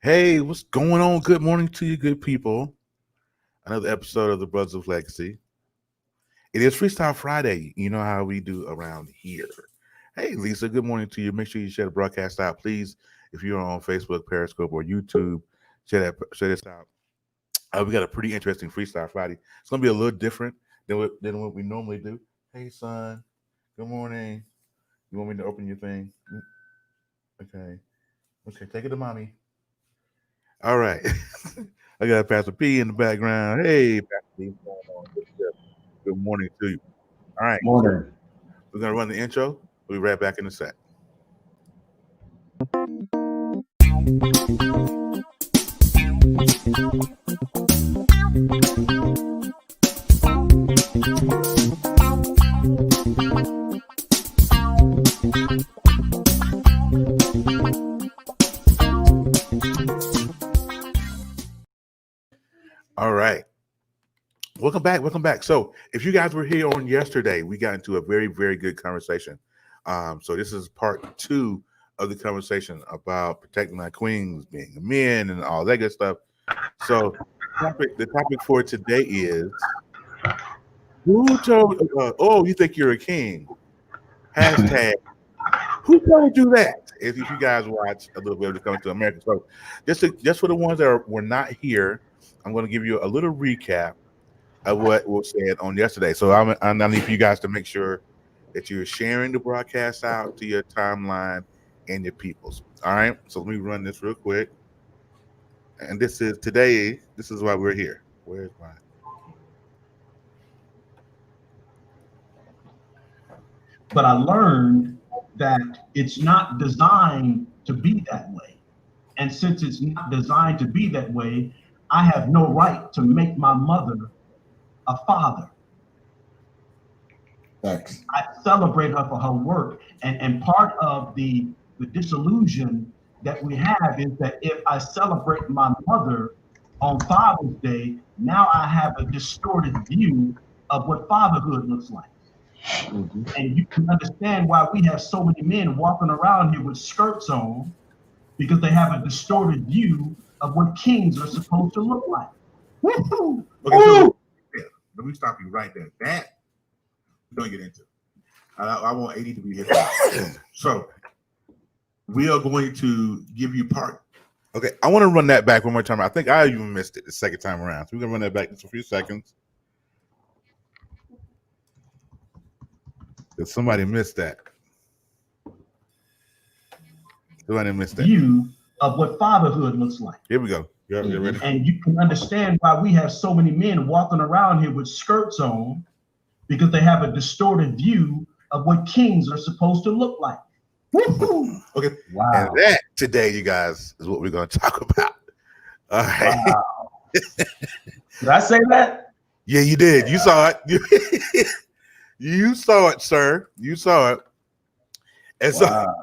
Hey, what's going on? Good morning to you, good people. Another episode of the Brothers of Legacy. It is Freestyle Friday. You know how we do around here. Hey, Lisa, good morning to you. Make sure you share the broadcast out, please. If you're on Facebook, Periscope, or YouTube, share this out. We got a pretty interesting Freestyle Friday. It's going to be a little different than what we normally do. Hey, son. Good morning. You want me to open your thing? Okay. Okay, take it to mommy. All right. I got Pastor P in the background. Hey, Pastor P, what's going on? Good morning to you. All right, so Morning. we're gonna run the intro. We'll be right back in a sec. All right. Welcome back. Welcome back. So, if you guys were here on yesterday, we got into a very, very good conversation. So this is part 2 of the conversation about protecting our queens, being men, and all that good stuff. So, the topic for today is who told? You think you're a king? Hashtag. Who told you that? If you guys watch a little bit of the Coming to America, so just for the ones that were not here, I'm going to give you a little recap of what was said on yesterday. So I need for you guys to make sure that you're sharing the broadcast out to your timeline and your peoples. All right. So let me run this real quick. And this is today. This is why we're here. Where's my? But I learned that it's not designed to be that way. And since it's not designed to be that way, I have no right to make my mother a father. Thanks. I celebrate her for her work. And part of the disillusion that we have is that if I celebrate my mother on Father's Day, now I have a distorted view of what fatherhood looks like. Mm-hmm. And you can understand why we have so many men walking around here with skirts on, because they have a distorted view of what kings are supposed to look like. Woo-hoo! Okay, so let me stop you right there. That we're going to get into. I want AD to be here. So we are going to give you part. Okay, I want to run that back one more time. I think I even missed it the second time around. So we're going to run that back just a few seconds. Did somebody miss that? Somebody missed that. View of what fatherhood looks like. Here we go. You're ready? And you can understand why we have so many men walking around here with skirts on, because they have a distorted view of what kings are supposed to look like. Woo-hoo! Okay. Wow. And that today, you guys, is what we're going to talk about. All right. Wow. Did I say that? Yeah, you did. You saw it. You saw it, sir. You saw it. And Wow.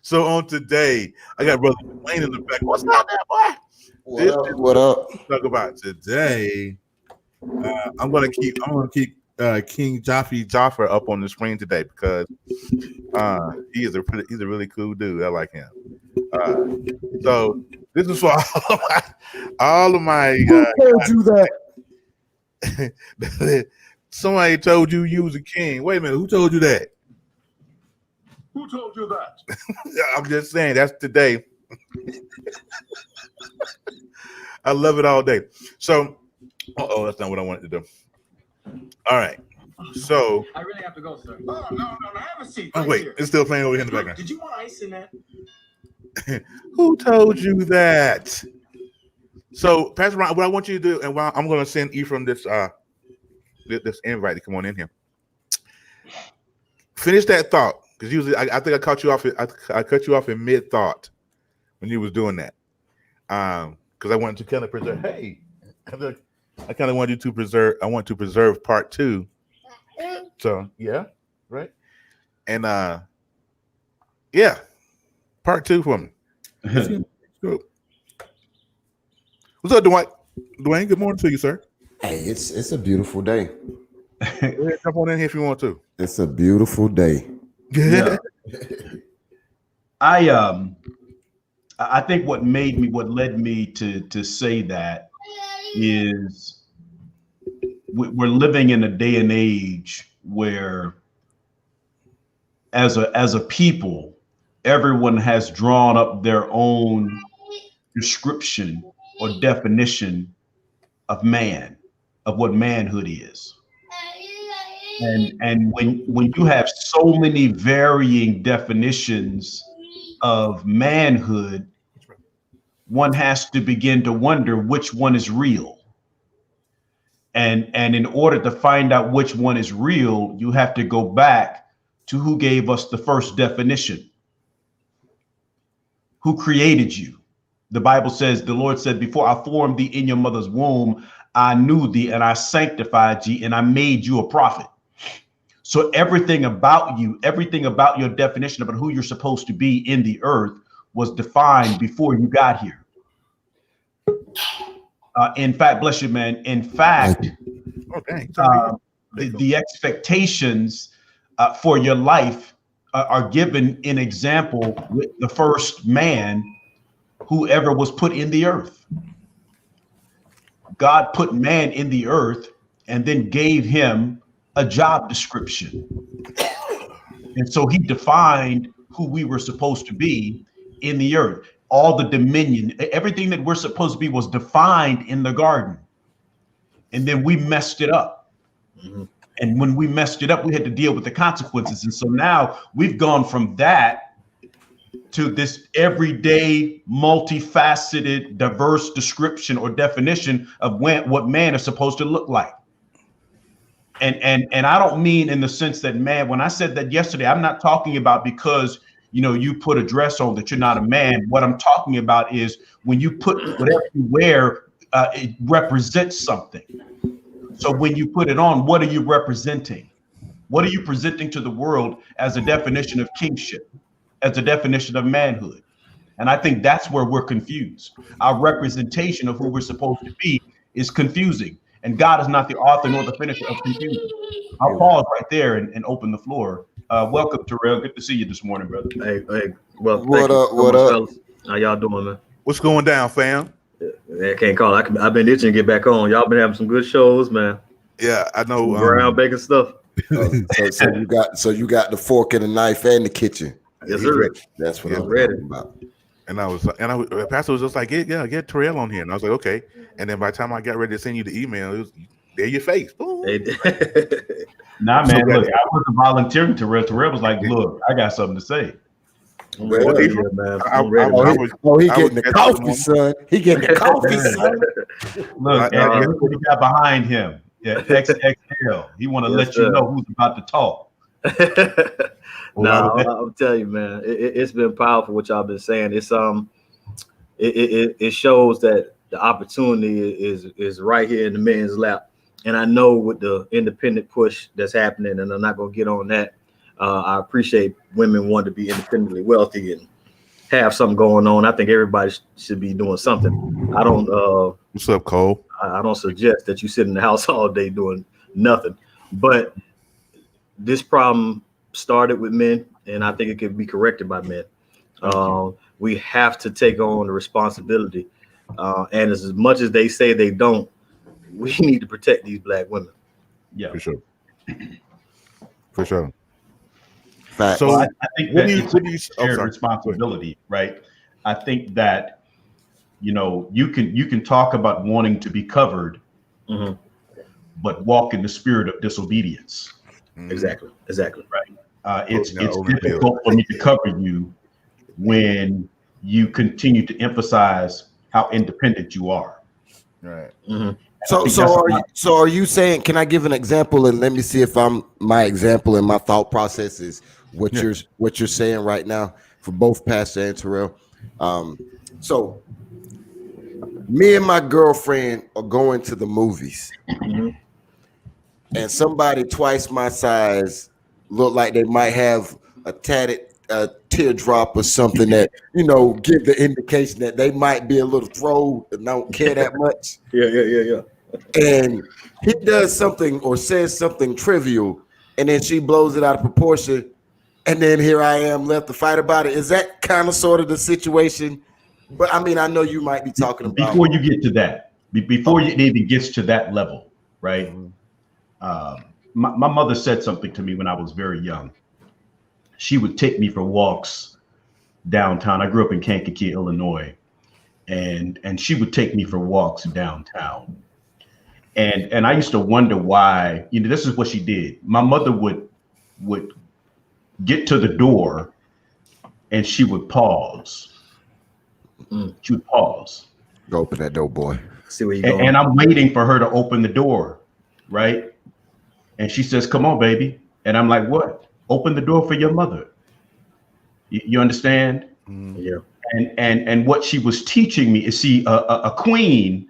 so on today, I got Brother Wayne in the back. What's up there, boy? What up? Talk about today. I'm gonna keep King Jaffer up on the screen today because he's a really cool dude. I like him. So this is for all of my. Who told you that? Somebody told you was a king. Wait a minute, who told you that? Who told you that? I'm just saying that's today. I love it all day. So, that's not what I wanted to do. All right. So I really have to go, sir. Oh, no, have a seat. Oh, wait, here. It's still playing over here in the background. Did you want ice in that? Who told you that? So, Pastor Ron, what I want you to do, and while I'm going to send Ephraim this invite to come on in here. Finish that thought, because usually I think I cut you off. I cut you off in mid thought when you was doing that. Because I wanted to kind of preserve. Hey, I kind of wanted you to preserve. I want to preserve part 2. So yeah, right. And yeah, part 2 for me. What's up, Dwight? Dwayne, good morning to you, sir. Hey, it's a beautiful day. Jump on in here if you want to. It's a beautiful day. Yeah. I I think what led me to say that is we're living in a day and age where as a people, everyone has drawn up their own description or definition of man, of what manhood is. And when you have so many varying definitions of manhood, one has to begin to wonder which one is real. And in order to find out which one is real, you have to go back to who gave us the first definition. Who created you? The Bible says, the Lord said, before I formed thee in your mother's womb, I knew thee and I sanctified thee and I made you a prophet. So everything about you, everything about your definition about who you're supposed to be in the earth was defined before you got here. In fact, bless you, man. In fact, the expectations for your life are given in example with the first man who ever was put in the earth. God put man in the earth and then gave him a job description. And so he defined who we were supposed to be in the earth. All the dominion, everything that we're supposed to be was defined in the garden. And then we messed it up. Mm-hmm. And when we messed it up, we had to deal with the consequences. And so now we've gone from that to this everyday, multifaceted, diverse description or definition of what man is supposed to look like. And I don't mean in the sense that man, when I said that yesterday, I'm not talking about because, you know, you put a dress on that you're not a man. What I'm talking about is when you put whatever you wear, it represents something. So when you put it on, what are you representing? What are you presenting to the world as a definition of kingship, as a definition of manhood? And I think that's where we're confused. Our representation of who we're supposed to be is confusing. And God is not the author nor the finisher of confusion. I'll pause right there and open the floor. Welcome, Terrell. Good to see you this morning, brother. Hey, well, what up? What up? Fellas. How y'all doing, man? What's going down, fam? I can't call. I've been itching to get back on. Y'all been having some good shows, man. Yeah, I know. Ground baking stuff. So you got the fork and the knife and the kitchen. Yes, sir. That's what I'm ready about. And Pastor was just like, get Terrell on here. And I was like, okay. And then by the time I got ready to send you the email, it was there your face. Nah, man, look, I wasn't volunteering to Terrell. Terrell was like, look, I got something to say. I'm ready, man. I'm ready. He getting the coffee, son. He getting the coffee, son. Look, and what he got behind him. Yeah, XXL. He want to let you know who's about to talk. I'll tell you, man, it's been powerful what y'all been saying. It's it shows that the opportunity is right here in the men's lap. And I know with the independent push that's happening, and I'm not gonna get on that. I appreciate women wanting to be independently wealthy and have something going on. I think everybody should be doing something. I don't. What's up, Cole? I don't suggest that you sit in the house all day doing nothing. But this problem started with men, and I think it can be corrected by men. We have to take on the responsibility. And as much as they say they don't, we need to protect these black women. Yeah, for sure. For sure. Fact. So well, I think that it's shared responsibility, right? I think that, you know, you can talk about wanting to be covered, mm-hmm. but walk in the spirit of disobedience. Mm-hmm. Exactly. Right. It's difficult for me to cover you when you continue to emphasize how independent you are. Right. Mm-hmm. So are you saying? Can I give an example and let me see if my example and my thought process is what you're saying right now for both Pastor and Terrell. So me and my girlfriend are going to the movies, mm-hmm. and somebody twice my size look like they might have a teardrop or something that, you know, give the indication that they might be a little throw and don't care that much. Yeah. And he does something or says something trivial, and then she blows it out of proportion, and then here I am left to fight about it. Is that kind of sort of the situation But I mean, I know you might be talking about before you get to that, before it even gets to that level, right? My mother said something to me when I was very young. She would take me for walks downtown. I grew up in Kankakee, Illinois, and she would take me for walks downtown. And I used to wonder why, this is what she did. My mother would get to the door and she would pause. She would pause. Go open that door, boy. See where you going. And I'm waiting for her to open the door, right? And she says, "Come on, baby." And I'm like, "What? Open the door for your mother." You understand? Yeah. And what she was teaching me is, see, a queen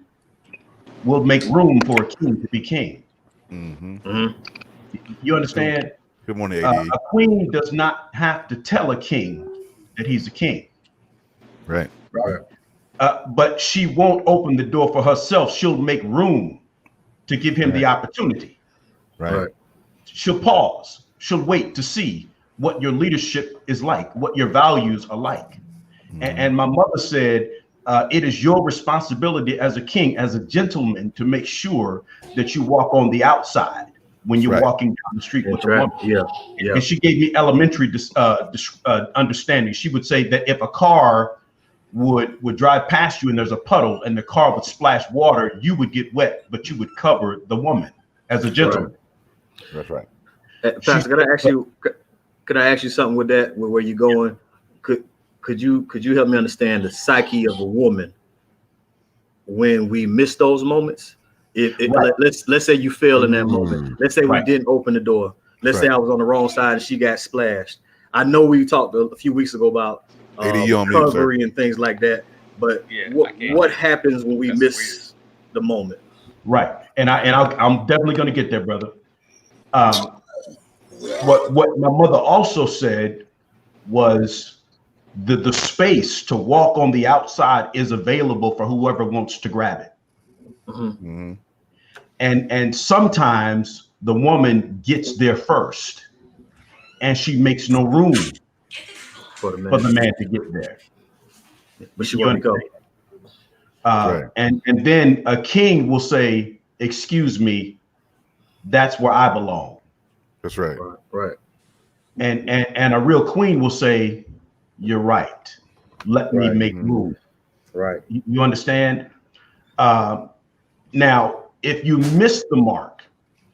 will make room for a king to be king. You understand? Good morning, AD. A queen does not have to tell a king that he's a king. Right. But she won't open the door for herself. She'll make room to give him the opportunity. Right. She'll pause. She'll wait to see what your leadership is like, what your values are like. And my mother said, it is your responsibility as a king, as a gentleman, to make sure that you walk on the outside when you're walking down the street with a woman. Yeah. And she gave me elementary understanding. She would say that if a car would drive past you and there's a puddle and the car would splash water, you would get wet, but you would cover the woman as a gentleman. That's right. Pastor, could I ask you something with that, with where you're going? Could you help me understand the psyche of a woman when we miss those moments? Let's say you fail in that moment. Let's say we didn't open the door. Let's say I was on the wrong side and she got splashed. I know we talked a few weeks ago about recovery and things like that, but what happens when we miss the moment? Right, and I'm definitely going to get there, brother. What my mother also said was the space to walk on the outside is available for whoever wants to grab it. And sometimes the woman gets there first and she makes no room for the man to get there. But she won't go. And then a king will say, "Excuse me, that's where I belong." That's right. Right. And a real queen will say, "You're right. Let me make room." Right. You understand? Now, if you miss the mark,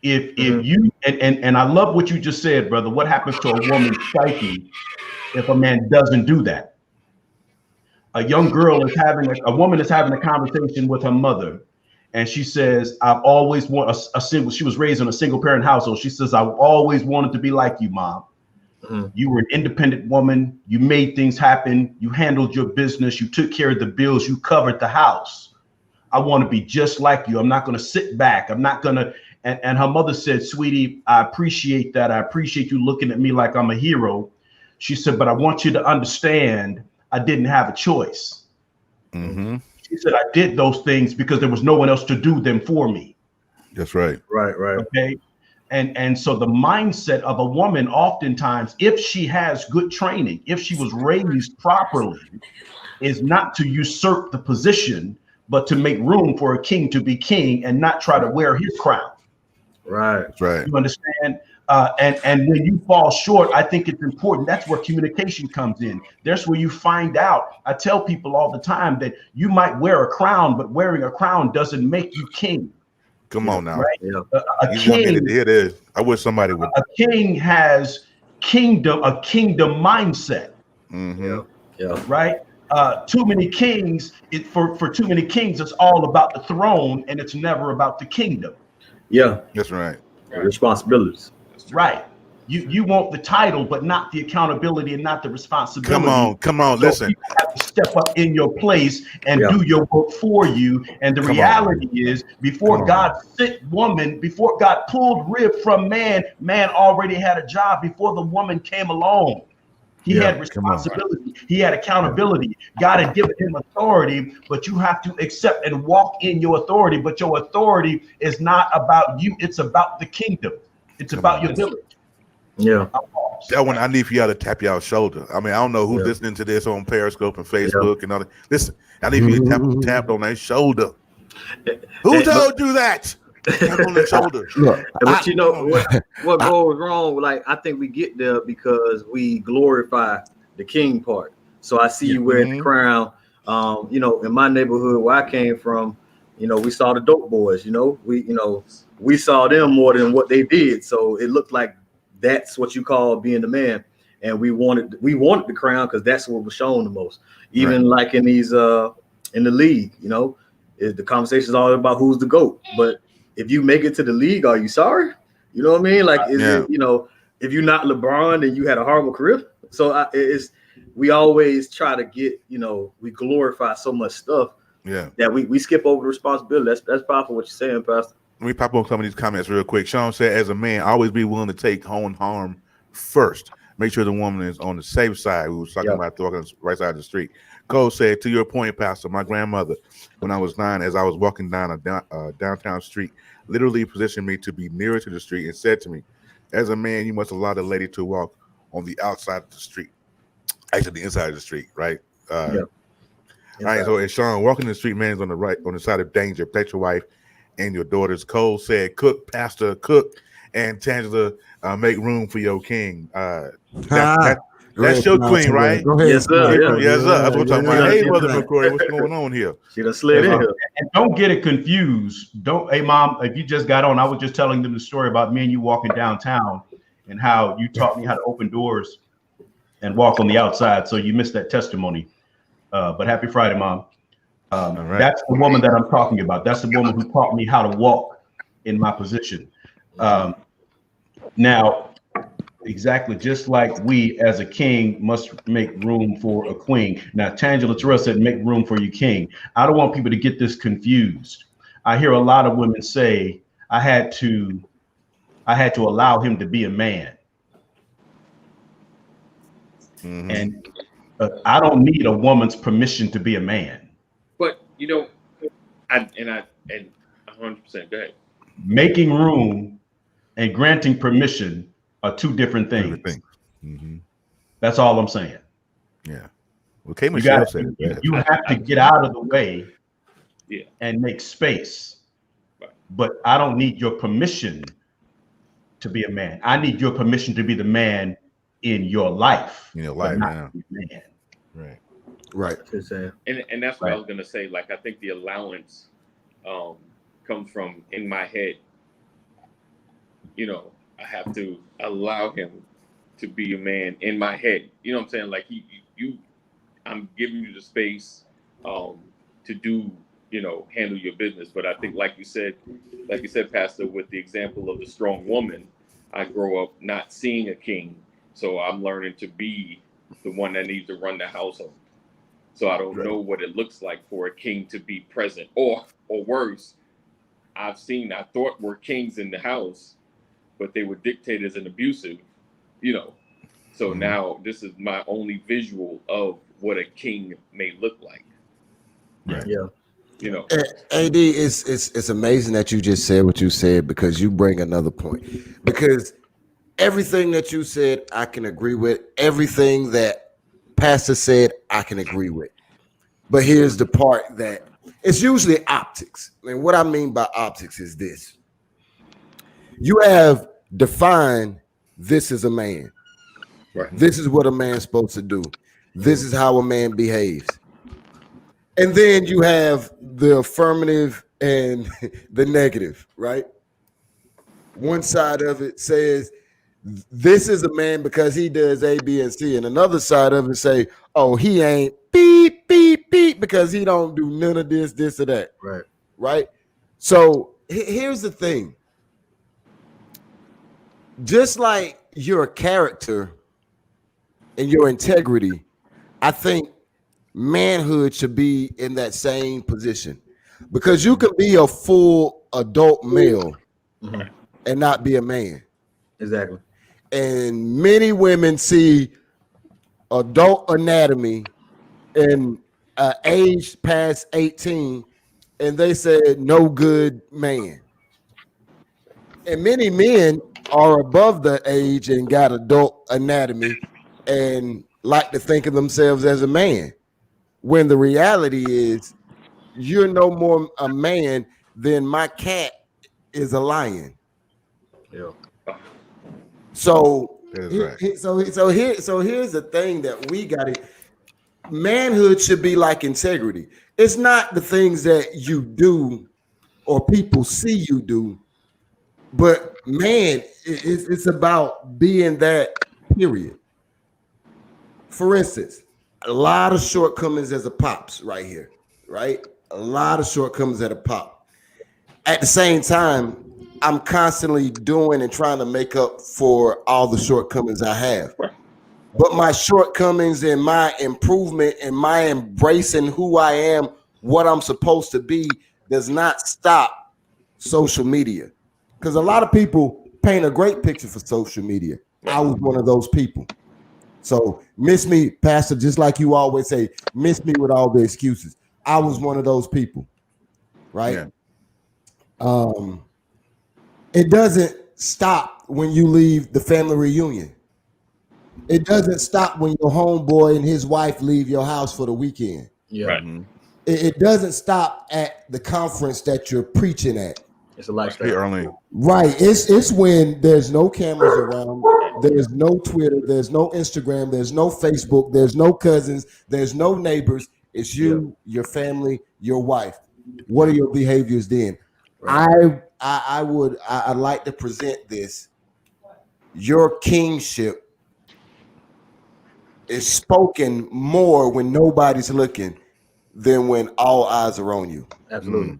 if you and I love what you just said, brother. What happens to a woman's psyche if a man doesn't do that? A young girl is a woman is having a conversation with her mother, and she says, "I've always wanted a single." She was raised in a single parent household. She says, "I've always wanted to be like you, Mom. You were an independent woman. You made things happen. You handled your business. You took care of the bills. You covered the house. I want to be just like you. I'm not going to sit back. I'm not going to." And her mother said, "Sweetie, I appreciate that. I appreciate you looking at me like I'm a hero." She said, "But I want you to understand, I didn't have a choice." She said, "I did those things because there was no one else to do them for me." That's right. Right. Okay. And so the mindset of a woman, oftentimes, if she has good training, if she was raised properly, is not to usurp the position, but to make room for a king to be king and not try to wear his crown. Right. That's right. You understand? And when you fall short, I think it's important. That's where communication comes in. That's where you find out. I tell people all the time that you might wear a crown, but wearing a crown doesn't make you king. Come on now. Right? You A king, want me to hear this? I wish somebody would. A king has a kingdom mindset. Right? Too many kings, for too many kings, it's all about the throne and it's never about the kingdom. Yeah. That's right. Responsibilities. Right. You want the title, but not the accountability and not the responsibility. Come on, so listen. You have to step up in your place and do your work for you. And the reality is, before God pulled rib from man, man already had a job before the woman came along. He had responsibility. He had accountability. God had given him authority, but you have to accept and walk in your authority. But your authority is not about you. It's about the kingdom. It's about your village. Yeah. That one I need for y'all to tap y'all shoulder. I mean, I don't know who's Yeah. listening to this on Periscope and Facebook and all that. Listen, I need for you to tap on that shoulder. Who told you that? Tap on the shoulder. Look, But you know what goes wrong? Like, I think we get there because we glorify the king part. So I see you wearing the crown. You know, in my neighborhood where I came from, you know, we saw the dope boys. You know, we saw them more than what they did. So it looked like that's what you call being the man. And we wanted the crown because that's what was shown the most. Even like in these in the league, you know, the conversation is all about who's the GOAT. But if you make it to the league, are you sorry? You know what I mean? Like, is it, you know, if you're not LeBron, then you had a horrible career. So we always try to get, you know, we glorify so much stuff that we skip over the responsibility. That's powerful what you're saying, Pastor. Let me pop on some of these comments real quick. Sean said, as a man, always be willing to take on harm first. Make sure the woman is on the safe side. We was talking about walking on the right side of the street. Cole said, to your point, Pastor, my grandmother, when I was 9, as I was walking down a downtown street, literally positioned me to be nearer to the street and said to me, as a man, you must allow the lady to walk on the outside of the street. Actually, the inside of the street, right? All right, so as Sean, walking the street, man, is on the right, on the side of danger. Protect your wife and your daughters. Cole said, cook, Pastor, cook. And Tangela, make room for your king. That's your queen, right? Go ahead. Yes, sir. Yes, sir. That's what I'm talking about. Hey, brother McCoy, what's going on here? She done slid in here. And don't get it confused. Hey, Mom, if you just got on, I was just telling them the story about me and you walking downtown and how you taught me how to open doors and walk on the outside. So you missed that testimony. But happy Friday, Mom. That's the woman that I'm talking about. That's the woman who taught me how to walk in my position. Now, exactly, just like we as a king must make room for a queen. Now, Tangela Terrell said, make room for your king. I don't want people to get this confused. I hear a lot of women say, I had to allow him to be a man. And I don't need a woman's permission to be a man. But you know, and 100%. Go ahead. Making room and granting permission are two different things. That's all I'm saying. Yeah. Okay, Michelle said you have to get out of the way and make space. But I don't need your permission to be a man. I need your permission to be the man in your life. In your life, not man. Right. And that's what I was gonna say. Like, I think the allowance comes from in my head. You know, I have to allow him to be a man in my head. You know what I'm saying? Like, I'm giving you the space to do, you know, handle your business. But I think, like you said, Pastor, with the example of the strong woman, I grow up not seeing a king, so I'm learning to be the one that needs to run the household. So I don't know what it looks like for a king to be present, or worse, I thought were kings in the house, but they were dictators and abusive, you know. So now this is my only visual of what a king may look like. Yeah. You know, AD, it's amazing that you just said what you said, because you bring another point. Because everything that you said, I can agree with. Everything that Pastor said, I can agree with. But here's the part that it's usually optics. And what I mean by optics is this. You have defined this is a man. Right. This is what a man's supposed to do. This is how a man behaves. And then you have the affirmative and the negative, right? One side of it says, this is a man because he does A, B, and C. And another side of it say, oh, he ain't beep, beep, beep because he don't do none of this, this, or that. Right? So here's the thing. Just like your character and your integrity, I think manhood should be in that same position, because you can be a full adult male and not be a man. Exactly. And many women see adult anatomy and age past 18, and they said no good man. And many men are above the age and got adult anatomy and like to think of themselves as a man, when the reality is you're no more a man than my cat is a lion. Yeah. So That is right. so here's the thing that we got it. Manhood should be like integrity. It's not the things that you do or people see you do, but man, it's about being that, period. For instance, a lot of shortcomings as a pops right here, right? A lot of shortcomings at a pop. At the same time, I'm constantly doing and trying to make up for all the shortcomings I have. But my shortcomings and my improvement and my embracing who I am, what I'm supposed to be, does not stop social media. Because a lot of people paint a great picture for social media. I was one of those people. So miss me, Pastor, just like you always say, miss me with all the excuses. I was one of those people, right? Yeah. It doesn't stop when you leave the family reunion. It doesn't stop when your homeboy and his wife leave your house for the weekend. Yeah. Right. Mhm. It doesn't stop at the conference that you're preaching at. It's a lifestyle. Hey, Arlene. Right. It's when there's no cameras around, there's no Twitter, there's no Instagram, there's no Facebook, there's no cousins, there's no neighbors. It's you, your family, your wife. What are your behaviors then? Right. I'd like to present this. Your kingship is spoken more when nobody's looking than when all eyes are on you. Absolutely.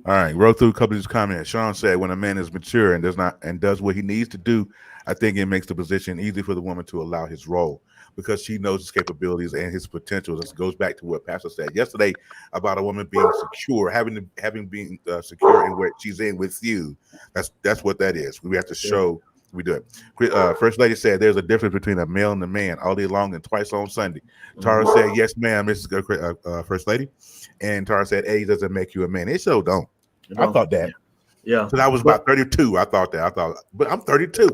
All right, roll through a couple of these comments. Sean said, "When a man is mature and does what he needs to do, I think it makes the position easy for the woman to allow his role because she knows his capabilities and his potential." This goes back to what Pastor said yesterday about a woman being secure, having been secure in where she's in with you. That's what that is. We have to show we do it. First Lady said, "There's a difference between a male and a man, all day long and twice on Sunday." Tara said, "Yes, ma'am, Mrs. First Lady." And Tara said, "Age doesn't make you a man." It so don't. I thought that. Yeah. So I was about 32. I thought, but I'm 32.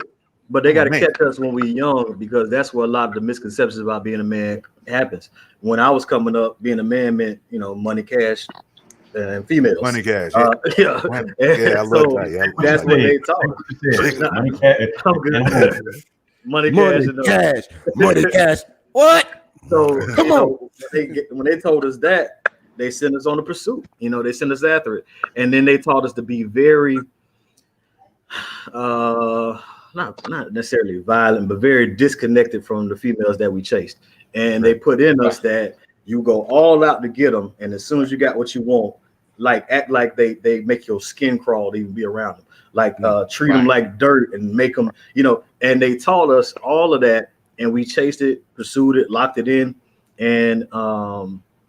But they got to catch us when we're young, because that's where a lot of the misconceptions about being a man happens. When I was coming up, being a man meant, money, cash, and females. Money, cash. Yeah. I love that. Yeah, that's what they taught. Money, cash, money, cash. What? So Come on. When they told us that, they sent us on a pursuit. They sent us after it, and then they taught us to be very, not necessarily violent, but very disconnected from the females that we chased. And they put in us that you go all out to get them, and as soon as you got what you want, act like they make your skin crawl to even be around them. Treat them like dirt and make them, and they taught us all of that, and we chased it, pursued it, locked it in. And,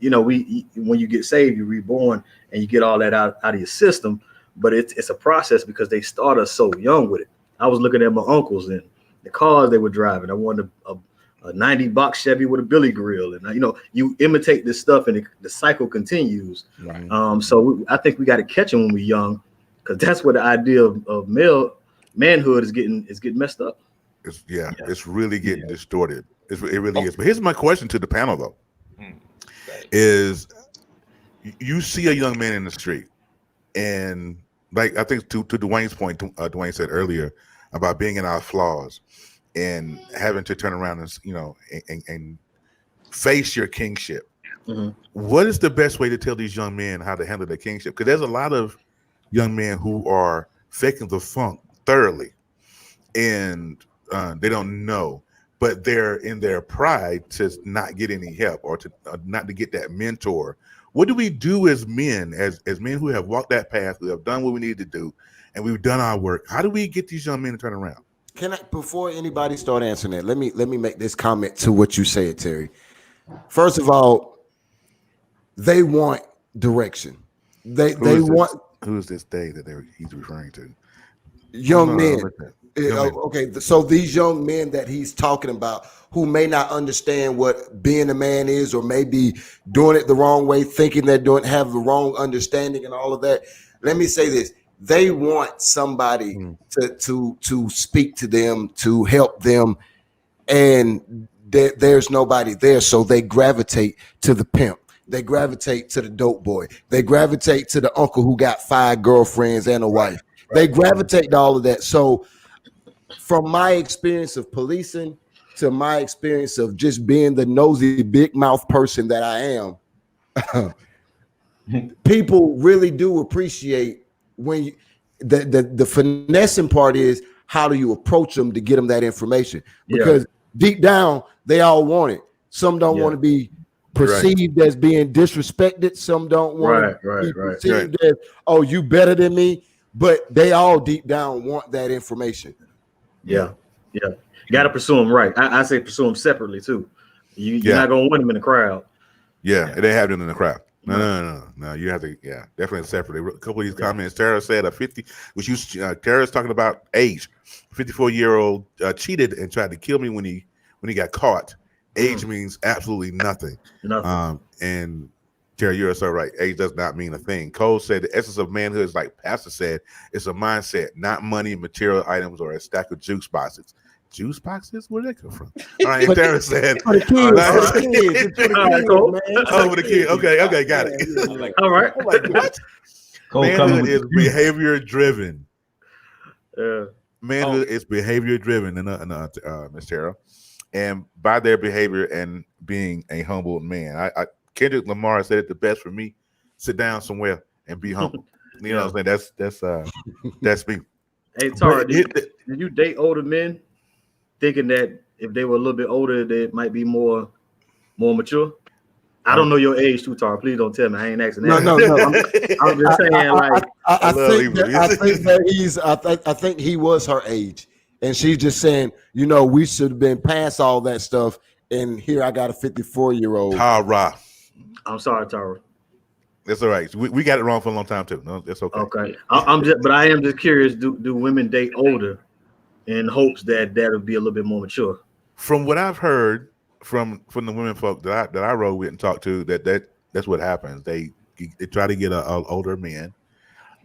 when you get saved, you're reborn and you get all that out of your system, but it's a process because they start us so young with it. I was looking at my uncles and the cars they were driving. I wanted a 90 box Chevy with a Billy grill. And, you imitate this stuff and the cycle continues. Right. So I think we got to catch them when we're young, because that's where the idea of manhood is getting messed up. It's really getting distorted. It really is. But here's my question to the panel, though. Is you see a young man in the street, and I think to Dwayne's point, Dwayne said earlier about being in our flaws and having to turn around and face your kingship. Mm-hmm. What is the best way to tell these young men how to handle their kingship? Because there's a lot of young men who are faking the funk thoroughly, and they don't know. But they're in their pride to not get any help or to not to get that mentor. What do we do as men, as men who have walked that path, who have done what we need to do, and we've done our work? How do we get these young men to turn around? Can I, before anybody start answering that, let me make this comment to what you said, Terry. First of all, they want direction. They want. Who is this they that he's referring to? Young men. Okay, so these young men that he's talking about who may not understand what being a man is, or maybe doing it the wrong way, thinking they're have the wrong understanding and all of that. Let me say this. they want somebody to speak to them, to help them, and there's nobody there, so they gravitate to the pimp. They gravitate to the dope boy. They gravitate to the uncle who got 5 girlfriends and a wife. They gravitate to all of that. So from my experience of policing to my experience of just being the nosy big mouth person that I am, people really do appreciate when you, the finessing part is how do you approach them to get them that information, because deep down they all want it. Some don't want to be perceived as being disrespected. Some don't want to be perceived as, oh, you better than me, but they all deep down want that information. You got to pursue them right. I say pursue them separately too. You're not gonna win them in the crowd. They have them in the crowd. No. You have to, definitely separately. A couple of these comments. Tara said Tara's talking about age. 54-year-old cheated and tried to kill me when he got caught. Age means absolutely nothing. And Tara, you're so right. Age does not mean a thing. Cole said the essence of manhood is like Pastor said, it's a mindset, not money, material items, or a stack of juice boxes. Juice boxes? Where did that come from? All right, and Tara said, for the kids. Okay, got it. All right. What? Manhood is behavior driven. Manhood is behavior driven, Miss Tara, and by their behavior and being a humble man. Kendrick Lamar said it the best for me: sit down somewhere and be humble. You know what I'm saying? That's me. Hey, Tara, did you date older men, thinking that if they were a little bit older, they might be more mature? I don't know your age too, Tara. Please don't tell me. I ain't asking that. No. I'm just saying, like, I think he was her age, and she's just saying, we should have been past all that stuff. And here I got a 54-year-old. Tara. I'm sorry, Tara. That's all right. We got it wrong for a long time too. No, that's okay. Okay. But I am just curious. Do women date older in hopes that that'll be a little bit more mature? From what I've heard from the women folk that I rode with and talked to, that's what happens. They try to get an older man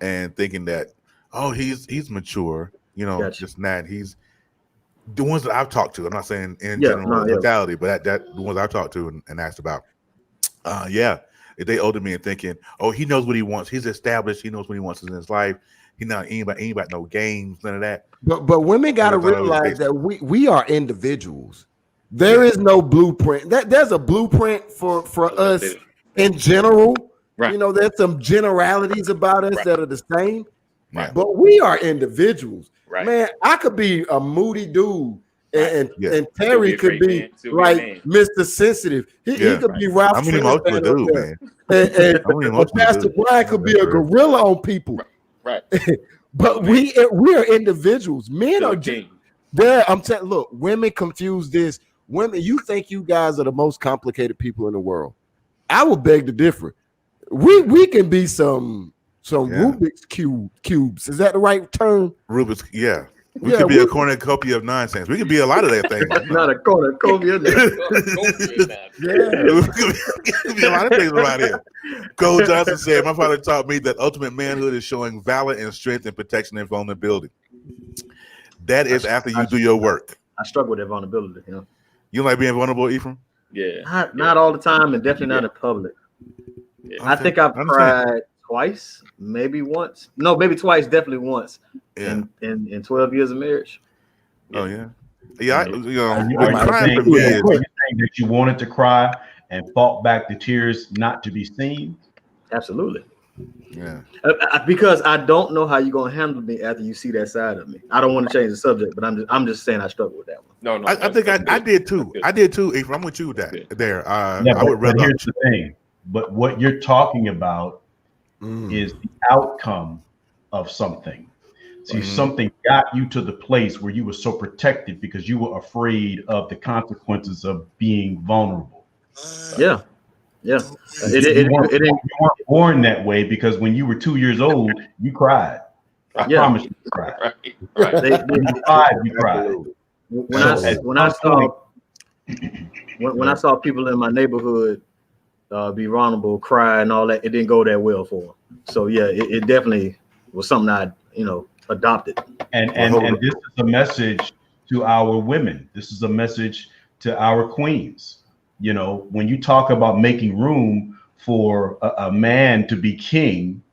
and thinking that, oh, he's mature, Gotcha. just not. He's the ones that I've talked to. I'm not saying in general totality, but that the ones I've talked to and asked about. If they older men thinking, oh, he knows what he wants. He's established. He knows what he wants in his life. He not anybody no games, none of that. But women got to realize that we are individuals. There is no blueprint. There's a blueprint for us in general. Right. There's some generalities about us that are the same. Right. But we are individuals. Right. Man, I could be a moody dude. And Terry could be like Mr. Sensitive. He could be Ralph. I'm an emotional dude, man. And Pastor Brian could be a gorilla on people. Right. But we are individuals. Men are there. I'm telling. Look, women confuse this. Women, you think you guys are the most complicated people in the world? I will beg to differ. We can be some Rubik's cubes. Is that the right term? Rubik's, We could be a cornucopia of nonsense. We could be a lot of that thing. Not a cornucopia. We could be a lot of things around here. Cole Johnson said, my father taught me that ultimate manhood is showing valor and strength and protection and vulnerability. That is after you do your work. I struggle with that vulnerability. You like being vulnerable, Ephraim? Yeah. Not all the time, and definitely not in public. Yeah. I think I've cried twice, maybe once. No, maybe twice, definitely once. In 12 years of marriage. Oh yeah. Are you saying that you wanted to cry and fought back the tears not to be seen? Absolutely. Yeah. Because I don't know how you're gonna handle me after you see that side of me. I don't want to change the subject, but I'm just saying I struggle with that one. No. I think I did too. I did too. Ephraim, I'm with you with that. There. I would rather. Here's the thing. But what you're talking about is the outcome of something. See, something got you to the place where you were so protected because you were afraid of the consequences of being vulnerable. Yeah. You weren't born that way because when you were 2 years old, you cried. I promise you cried. Right. You cried. When I saw people in my neighborhood be vulnerable, cry, and all that, it didn't go that well for them. So yeah, it definitely was something I adopted. And this is a message to our women. This is a message to our queens. You know, when you talk about making room for a man to be king,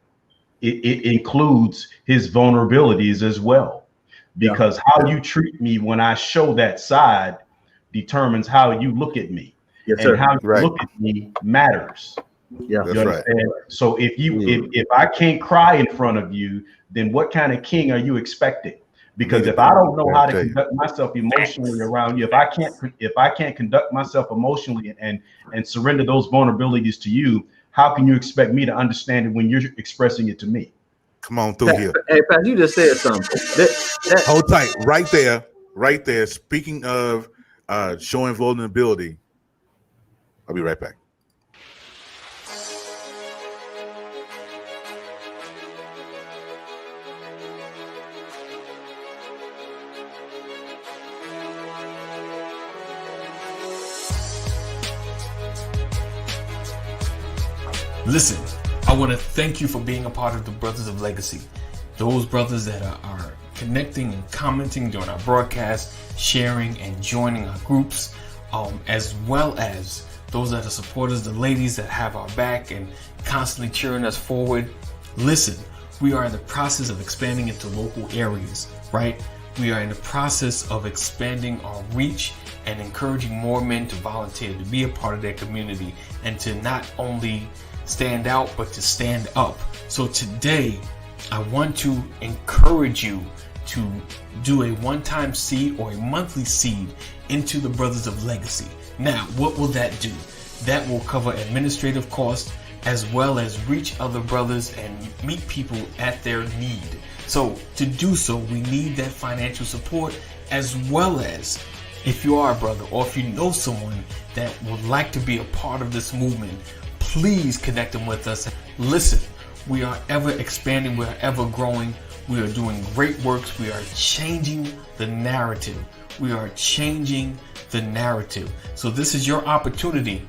it includes his vulnerabilities as well. Because how you treat me when I show that side determines how you look at me. Yes, and sir. how you look at me matters. Yeah, That's You understand? So if I can't cry in front of you, then what kind of king are you expecting? Because if I don't know how to conduct myself emotionally around you, if I can't conduct myself emotionally and surrender those vulnerabilities to you, how can you expect me to understand it when you're expressing it to me? Come on through here. Hey, Pat, you just said something. Hold tight, right there. Speaking of showing vulnerability, I'll be right back. Listen, I want to thank you for being a part of the Brothers of Legacy. Those brothers that are connecting and commenting during our broadcast, sharing and joining our groups, as well as those that are supporters, the ladies that have our back and constantly cheering us forward. Listen, we are in the process of expanding into local areas, right? We are in the process of expanding our reach and encouraging more men to volunteer, to be a part of their community, and to not only stand out, but to stand up. So today, I want to encourage you to do a one-time seed or a monthly seed into the Brothers of Legacy. Now, what will that do? That will cover administrative costs as well as reach other brothers and meet people at their need. So to do so, we need that financial support, as well as if you are a brother or if you know someone that would like to be a part of this movement, please connect them with us. Listen, we are ever expanding, we are ever growing, we are doing great works, we are changing the narrative. We are changing the narrative. So this is your opportunity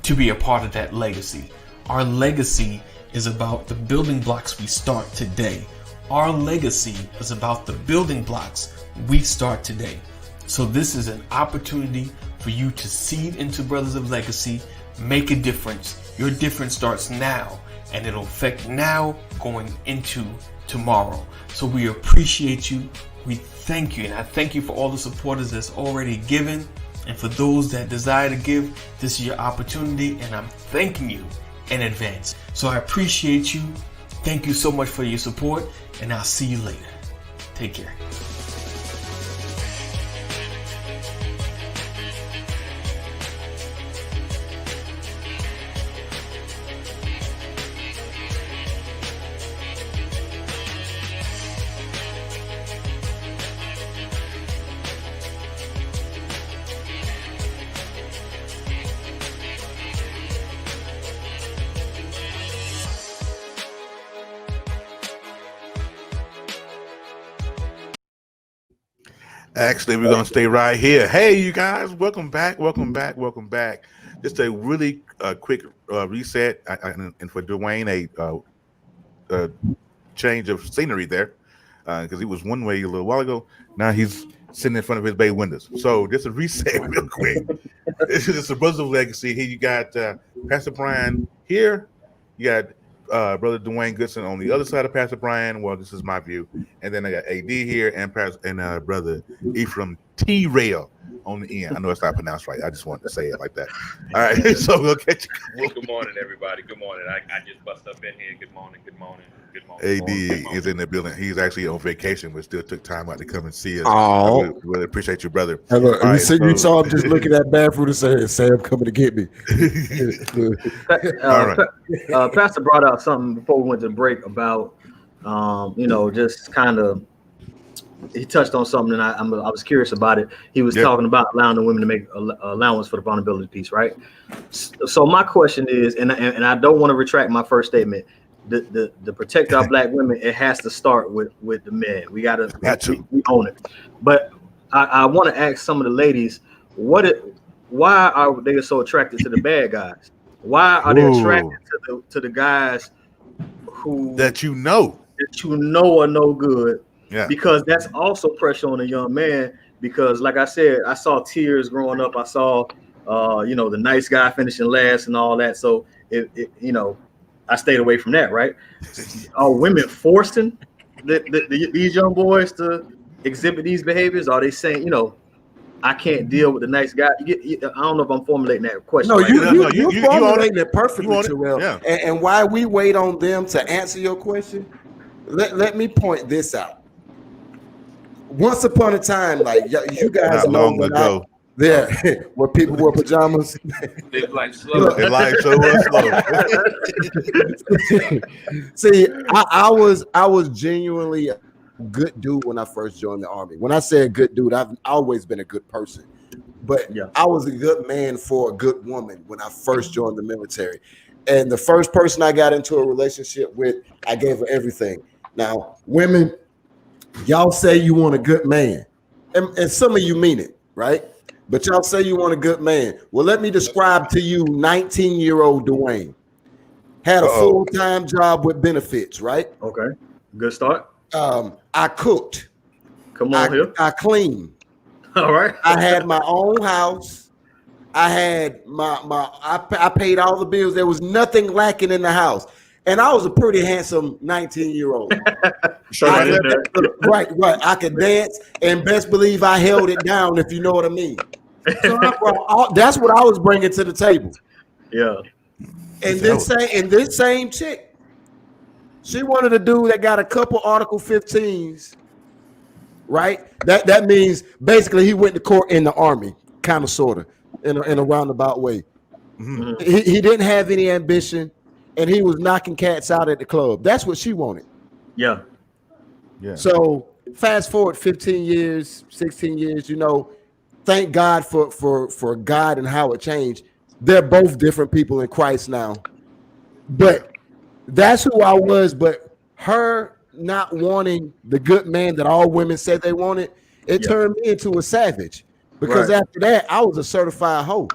to be a part of that legacy. Our legacy is about the building blocks we start today. Our legacy is about the building blocks we start today. So this is an opportunity for you to seed into Brothers of Legacy, make a difference. Your difference starts now, and it'll affect now going into tomorrow. So we appreciate you. We thank you. And I thank you for all the supporters that's already given. And for those that desire to give, this is your opportunity. And I'm thanking you in advance. So I appreciate you. Thank you so much for your support. And I'll see you later. Take care. Actually, we're going to stay right here. Hey, you guys, welcome back. Just a really quick reset. And for Dwayne, a change of scenery there, because he was one way a little while ago. Now he's sitting in front of his bay windows. So just a reset real quick. This is the Brothers of Legacy. Here you got Pastor Brian here. You got Brother Dwayne Goodson on the other side of Pastor Brian. Well, this is my view. And then I got AD here and Brother Ephraim T-Rail on the end. I know it's not pronounced right. I just wanted to say it like that. All right. So we'll catch you. Good morning, everybody. Good morning. I just bust up in here. Good morning. AD is in the building. He's actually on vacation, but still took time out to come and see us. Oh, I really appreciate you, brother. Hey, look, All right, you saw him just looking at bad food and saying, "Sam coming to get me." All right. Pastor brought out something before we went to break about, just kind of. He touched on something, and I was curious about it. He was talking about allowing the women to make allowance for the vulnerability piece, right? So my question is, and I don't want to retract my first statement. The protect our black women, it has to start with the men. We we own it. But I want to ask some of the ladies, why are they so attracted to the bad guys? Why are they attracted to the guys who that you know? that you know are no good. Yeah. Because that's also pressure on a young man. Because, like I said, I saw tears growing up. I saw, the nice guy finishing last and all that. So, I stayed away from that. Right? Are women forcing these young boys to exhibit these behaviors? Are they saying, I can't deal with the nice guy? I don't know if I'm formulating that question. No, right. you're formulating it perfectly, Terrell. Yeah. And while we wait on them to answer your question, let me point this out. Once upon a time, like you guys Not know long ago. where people wore pajamas. Live life slow. Their life so slow. See, I was genuinely a good dude when I first joined the Army. When I say a good dude, I've always been a good person. But I was a good man for a good woman when I first joined the military. And the first person I got into a relationship with, I gave her everything. Now, women, y'all say you want a good man. And some of you mean it, right? But y'all say you want a good man. Well, let me describe to you 19-year-old Dwayne. Had a full-time job with benefits, right? Okay. Good start. I cooked. Come on here. I cleaned. All right. I had my own house. I had I paid all the bills. There was nothing lacking in the house. And I was a pretty handsome 19-year-old. Right. I could dance, and best believe I held it down, if you know what I mean. So that's what I was bringing to the table. Yeah. And this same chick, she wanted a dude that got a couple Article 15s, right? That means basically he went to court in the Army, kind of, sort of, in a roundabout way. Mm-hmm. He didn't have any ambition, and he was knocking cats out at the club. That's what she wanted. Yeah. So fast forward 15 years, 16 years, thank God for God and how it changed. They're both different people in Christ now. But that's who I was. But her not wanting the good man that all women said they wanted, it turned me into a savage. Because after that, I was a certified hoe.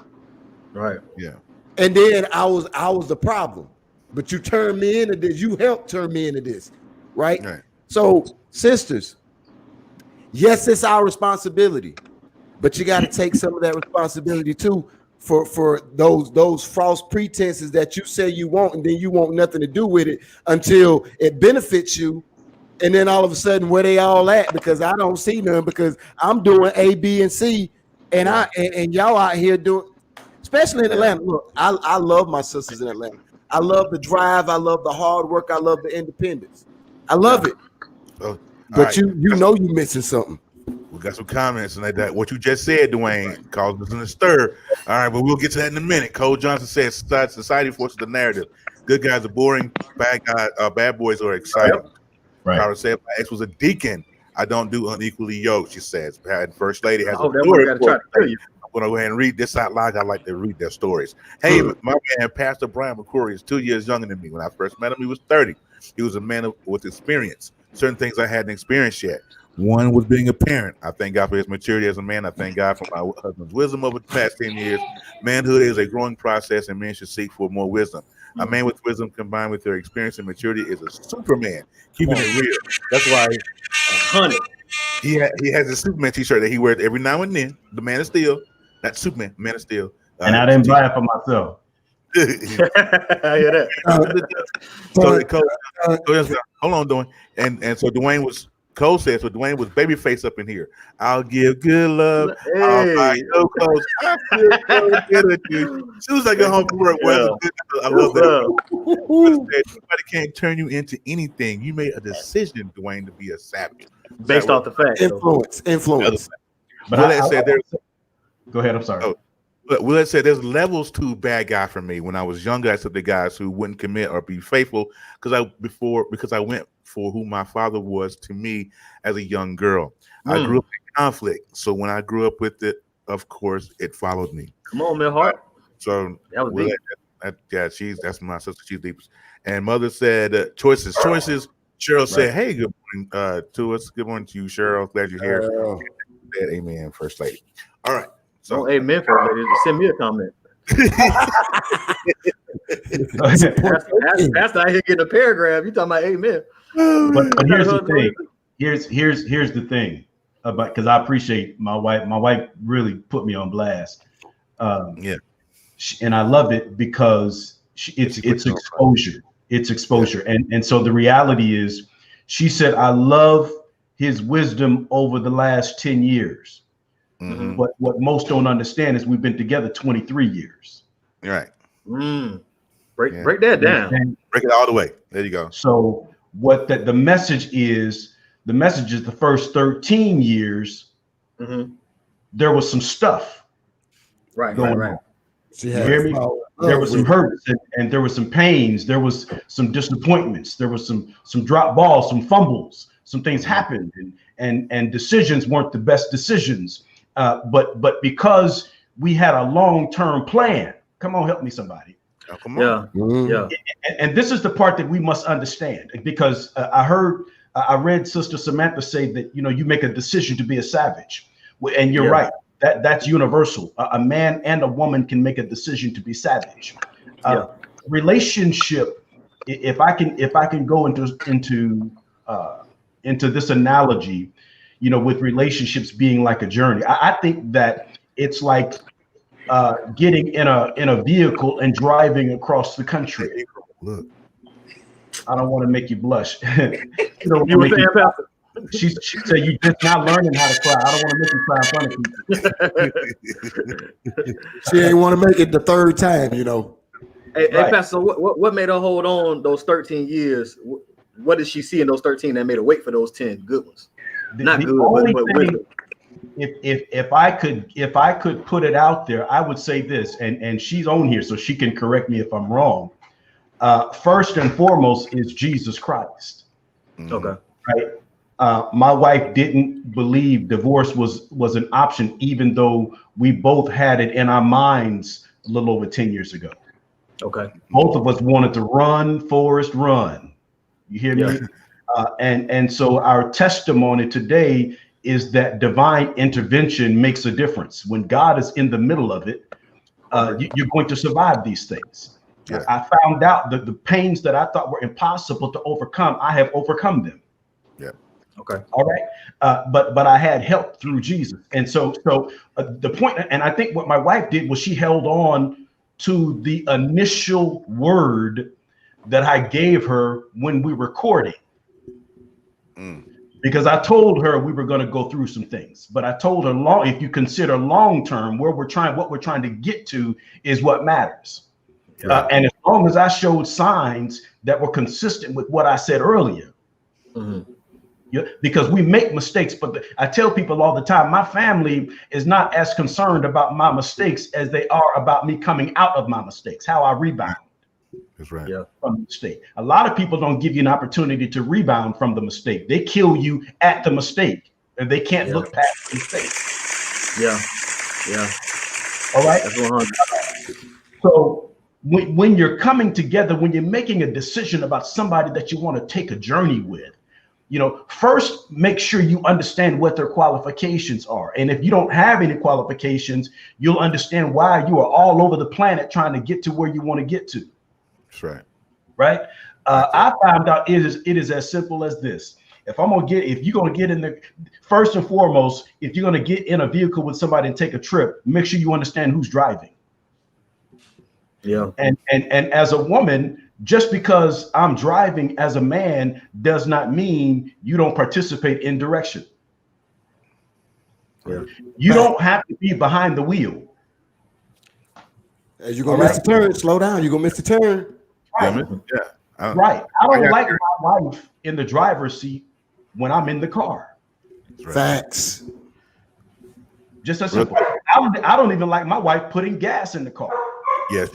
Right. Yeah. And then I was the problem. But you turned me into this. You helped turn me into this. Right? So, sisters, yes, it's our responsibility. But you got to take some of that responsibility too for those false pretenses that you say you want, and then you want nothing to do with it until it benefits you. And then all of a sudden, where they all at? Because I don't see none, because I'm doing A, B, and C, and and y'all out here doing, especially in Atlanta. Look, I love my sisters in Atlanta. I love the drive. I love the hard work. I love the independence. I love it. But right. you know you're missing something. We got some comments and that. What you just said, Dwayne, caused us in a stir. All right, but we'll get to that in a minute. Cole Johnson says society forces the narrative. Good guys are boring. Bad boys are exciting. Right. Cara said, my ex was a deacon. I don't do unequally yoked, she says. First lady has a story. I'm going to go ahead and read this out loud. I like to read their stories. Hey, my man, Pastor Brian McCrory, is 2 years younger than me. When I first met him, he was 30. He was a man with experience. Certain things I hadn't experienced yet. One was being a parent. I thank God for his maturity as a man. I thank God for my husband's wisdom over the past 10 years. Manhood is a growing process, and men should seek for more wisdom. A man with wisdom combined with their experience and maturity is a Superman. Keeping it real. That's why 100. He has a Superman t-shirt that he wears every now and then. The Man of Steel. Not Superman. Man of Steel. And I didn't buy it for myself. I hear that. Hold on, Dwayne. And so Dwayne was, Cole said, so Dwayne was babyface up in here. I'll give good love. Hey. I'll buy your clothes. As soon as I go home from work, I love that. Somebody can't turn you into anything. You made a decision, Dwayne, to be a savage. Based off the fact. Influence. But go ahead. I'm sorry. But Willett said there's levels to bad guy for me. When I was younger, I said the guys who wouldn't commit or be faithful because I went for who my father was to me as a young girl. I grew up in conflict. So when I grew up with it, of course, it followed me. Come on, man, heart. So that was deep. That's my sister. She's deep. And mother said choices. Cheryl said, hey, good morning to us. Good morning to you, Cheryl. Glad you're here. Amen, First Lady. All right. So, amen, First Lady. Send me a comment. That's out here getting a paragraph. You talking about amen? But here's the thing. Here's the thing about, because I appreciate my wife. My wife really put me on blast. And I love it because it's exposure. It's exposure. And so the reality is, she said, I love his wisdom over the last 10 years. Mm-hmm. But what most don't understand is we've been together 23 years. Right. Break that down. Break it all the way. There you go. So what the message is the first 13 years, there was some stuff going on. You hear me? There was some hurts and there was some pains. There was some disappointments. There was some drop balls, some fumbles. Some things happened, and decisions weren't the best decisions. But because we had a long-term plan, come on, help me, somebody. Oh, come on. And this is the part that we must understand, because I read Sister Samantha say that, you make a decision to be a savage, and you're right. That's universal. A man and a woman can make a decision to be savage. Relationship. If I can go into this analogy, with relationships being like a journey, I think that it's like getting in a vehicle and driving across the country. Look, I don't want to make you blush. She said, you just not learning how to cry. I don't want to make you cry in front of people. She ain't want to make it the third time, Hey, Pastor, what made her hold on those 13 years? What did she see in those 13 that made her wait for those 10 good ones? Not good, but wisdom. If I could put it out there, I would say this, and she's on here, so she can correct me if I'm wrong. First and foremost is Jesus Christ. Okay. Right. My wife didn't believe divorce was an option, even though we both had it in our minds a little over 10 years ago. Okay. Both of us wanted to run, Forrest, run. You hear me? And so our testimony today is that divine intervention makes a difference. When God is in the middle of it, you're going to survive these things. I found out that the pains that I thought were impossible to overcome, I have overcome them. Okay. All right. But I had help through Jesus. And so the point, and I think what my wife did was she held on to the initial word that I gave her when we were courting. Because I told her we were going to go through some things, but I told her if you consider long term, what we're trying to get to is what matters. And as long as I showed signs that were consistent with what I said earlier, because we make mistakes, but I tell people all the time, my family is not as concerned about my mistakes as they are about me coming out of my mistakes, how I rebound. That's right. From the mistake. A lot of people don't give you an opportunity to rebound from the mistake. They kill you at the mistake, and they can't look past the mistake. All right. That's 100. So when you're coming together, when you're making a decision about somebody that you want to take a journey with, first make sure you understand what their qualifications are. And if you don't have any qualifications, you'll understand why you are all over the planet trying to get to where you want to get to. That's right. Right. I found out it is as simple as this. If you're going to get in the, first and foremost, if you're going to get in a vehicle with somebody and take a trip, make sure you understand who's driving. And as a woman, just because I'm driving as a man does not mean you don't participate in direction. You don't have to be behind the wheel. As you're gonna miss the turn, slow down. You're gonna miss the turn. Right. Right. I don't like my wife in the driver's seat when I'm in the car. Facts. Just as simple. I don't even like my wife putting gas in the car. Yes.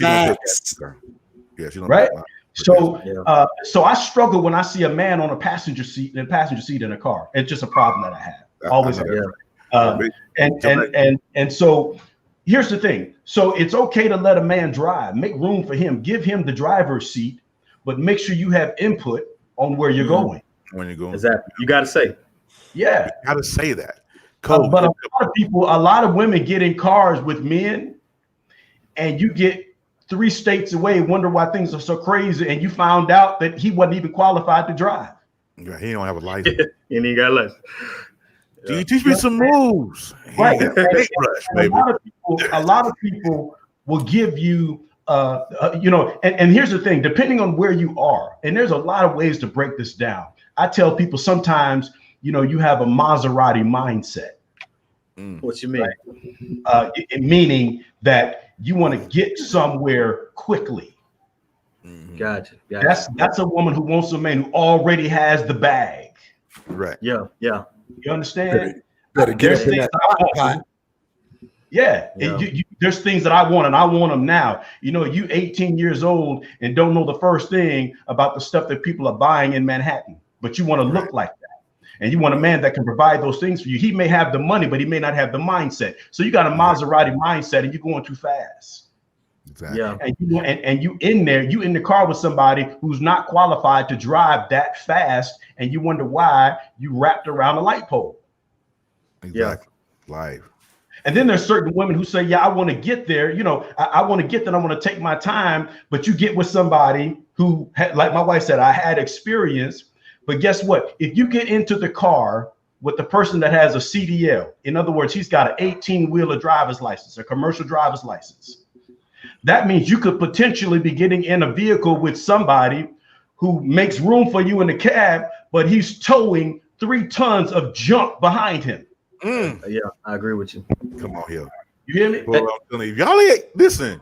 Right. So I struggle when I see a man on a passenger seat in a car. It's just a problem that I have. Always have. And so here's the thing. So it's okay to let a man drive, make room for him, give him the driver's seat, but make sure you have input on where you're going. When you're going. Exactly. You got to say. Yeah. You got to say that. But a lot of women get in cars with men, and you get 3 states away, wonder why things are so crazy, and you found out that he wasn't even qualified to drive. Yeah, he don't have a license. And he got less. Do you teach me some moves? He Right. ain't got a paintbrush, And baby. a lot of people will give you, and here's the thing, depending on where you are, and there's a lot of ways to break this down. I tell people sometimes, you have a Maserati mindset. What you mean? Meaning that you want to get somewhere quickly. Gotcha. That's a woman who wants a man who already has the bag. Right. Yeah. You understand? Better get There's up in things that that I want. pot. Yeah. Yeah. There's things that I want, and I want them now. You 18 years old and don't know the first thing about the stuff that people are buying in Manhattan, but you want to look like that. And you want a man that can provide those things for you. He may have the money, but he may not have the mindset. So you got a Maserati mindset, and you're going too fast. Exactly. Yeah. And you in the car with somebody who's not qualified to drive that fast, and you wonder why you wrapped around a light pole. Exactly. Life. And then there's certain women who say, yeah, I want to get there. I want to get there. I want to take my time. But you get with somebody who, like my wife said, I had experience. But guess what? If you get into the car with the person that has a CDL, in other words, he's got an 18-wheeler driver's license, a commercial driver's license. That means you could potentially be getting in a vehicle with somebody who makes room for you in the cab, but he's towing 3 tons of junk behind him. Yeah, I agree with you. Come on here. You hear me? Well, I'm telling you, y'all ain't listen.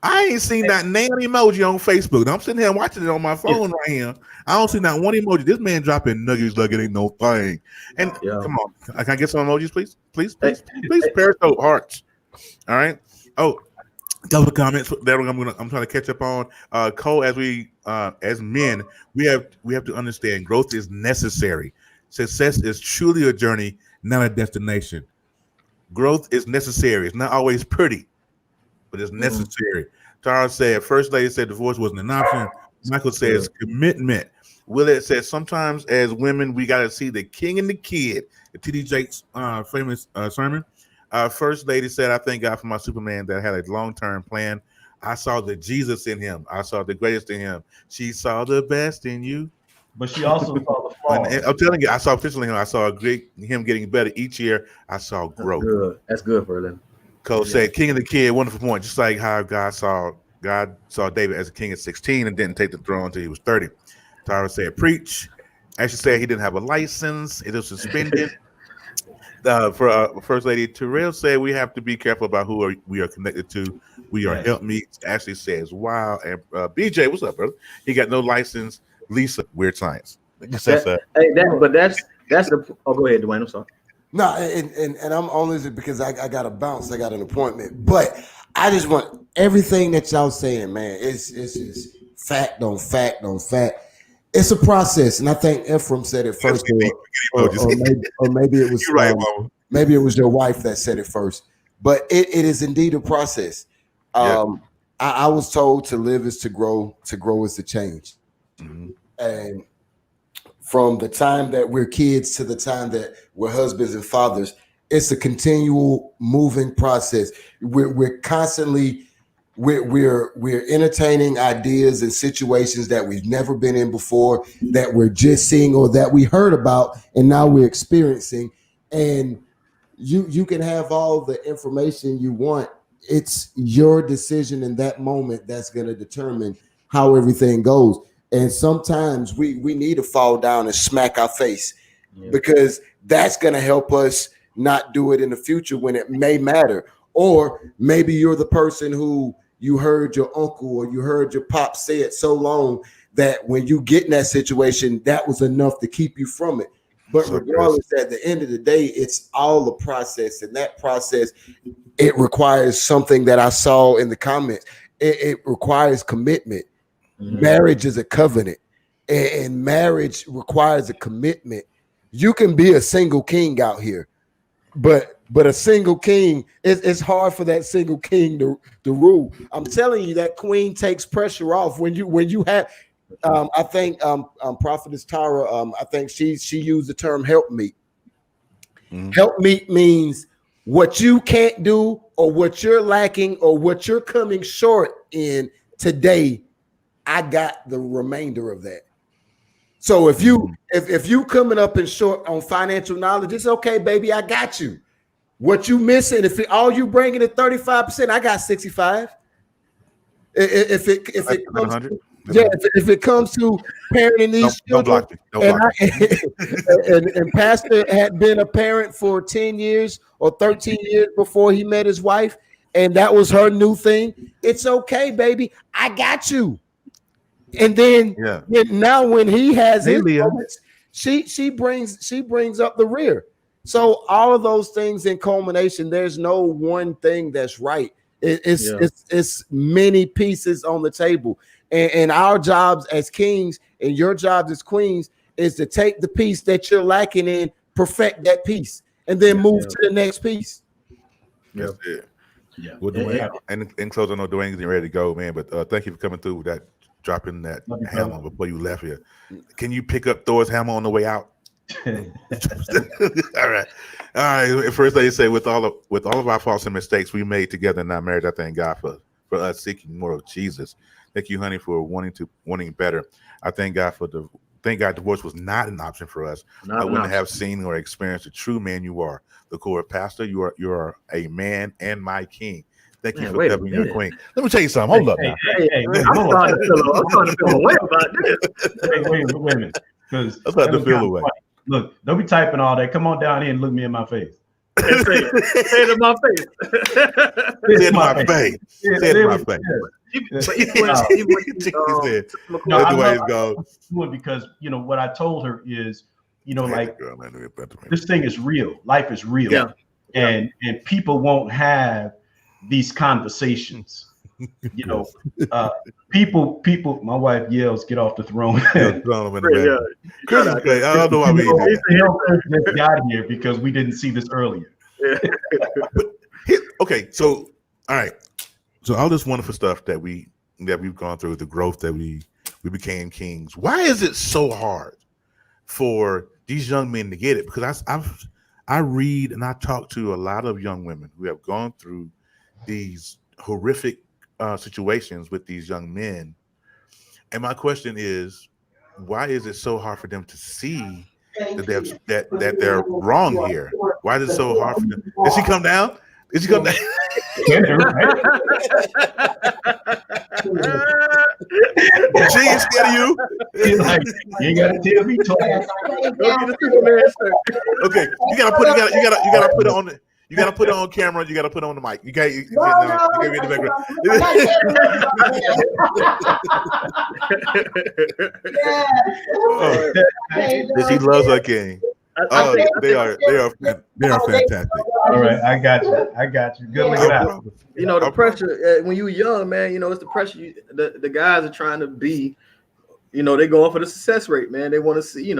I ain't seen that name emoji on Facebook. I'm sitting here watching it on my phone right here. I don't see not one emoji. This man dropping nuggets like it ain't no thing. And come on, can I get some emojis, please? Please. Periscope hearts. All right. Oh, couple of comments that I'm trying to catch up on. Cole, as men, we have to understand growth is necessary. Success is truly a journey, not a destination. Growth is necessary. It's not always pretty, but it's necessary. Tara said, First Lady said divorce wasn't an option. Michael says commitment. Willett says sometimes as women, we got to see the king and the kid. The T.D. Jakes' famous sermon. First Lady said, I thank God for my Superman that had a long-term plan. I saw the Jesus in him. I saw the greatest in him. She saw the best in you. But she also saw the flaws. And I'm telling you, I saw officially him. I saw him getting better each year. I saw growth. That's good for them. Cole said, King and the Kid, wonderful point. Just like how God saw David as a king at 16 and didn't take the throne until he was 30. Tyra said, preach. Ashley said he didn't have a license. It was suspended. For First Lady Terrell said we have to be careful about who we are connected to. We are helpmeets. Ashley says, wow. And BJ, what's up, brother? He got no license. Lisa, weird science. But that's the. Oh, go ahead, Dwayne. I'm sorry. No, and I'm only because I got to bounce. I got an appointment, but I just want everything that y'all saying, man. It's just fact on fact on fact. It's a process, and I think Ephraim said it first, or maybe it was right, maybe it was your wife that said it first. But it is indeed a process. I was told to live is to grow is to change, and from the time that we're kids to the time that we're husbands and fathers, it's a continual moving process. We're constantly we're entertaining ideas and situations that we've never been in before, that we're just seeing or that we heard about and now we're experiencing. And you can have all the information you want. It's your decision in that moment that's going to determine how everything goes. And sometimes we need to fall down and smack our face because that's going to help us not do it in the future when it may matter. Or maybe you're the person who you heard your uncle or you heard your pop say it so long that when you get in that situation, that was enough to keep you from it. But regardless, at the end of the day, it's all a process. And that process, it requires something that I saw in the comments. It requires commitment. Marriage is a covenant, and marriage requires a commitment. You can be a single king out here, but a single king, it's hard for that single king to rule. I'm telling you, that queen takes pressure off when you have. I think Prophetess Tara, I think she used the term helpmeet. Helpmeet means what you can't do or what you're lacking or what you're coming short in today, I got the remainder of that. So if you if you coming up in short on financial knowledge, it's okay, baby. I got you. What you missing? All you bringing is 35%, I got 65. If it comes, if it comes to parenting these don't children, block me. Don't block me. and Pastor had been a parent for 10 years or 13 years before he met his wife, and that was her new thing. It's okay, baby. I got you. And then, now when he has his moments, she brings up the rear. So all of those things in culmination, there's no one thing that's right. It's many pieces on the table, and our jobs as kings and your jobs as queens is to take the piece that you're lacking in, perfect that piece, and then move to the next piece. Yeah. Well, Dwayne, and in closing, I know Dwayne's getting ready to go, man. But thank you for coming through with that, dropping that hammer before you left here. Can you pick up Thor's hammer on the way out? All right. First, let me say, with all of our faults and mistakes we made together in our marriage, I thank God for us seeking more of Jesus. Thank you, honey, for wanting better. I thank God divorce was not an option for us. I wouldn't have seen or experienced the true man you are. The core pastor, you are a man and my king. Thank you for covering your queen. Let me tell you something. Hold up now. I'm starting to feel away about this. Wait a minute. Because I'm starting to feel away. Look, don't be typing all that. Come on down here and look me in my face. Say it in my face. Say it in my face. Say it in my face. Because what I told her is, this thing is real. Life is real, and people won't have these conversations. People. My wife yells, "Get off the throne!" I don't know why we got here because we didn't see this earlier. Okay, so all right, so all this wonderful stuff that we've gone through, the growth that we became kings. Why is it so hard for these young men to get it? Because I read and I talk to a lot of young women who have gone through these horrific situations with these young men, and my question is, why is it so hard for them to see that they're wrong here? Why is it so hard for them? Did she come down? Did she come down? She ain't scared of you. You gotta tell me twice. Okay, you gotta put it on the. You gotta put it on camera. You gotta put it on the mic. You can't. You can't be in the background. She loves her king. They are fantastic. All right, I got you. Good looking out. The pressure when you young, man. It's the pressure. The guys are trying to be. They're going for the success rate, man. They want to see.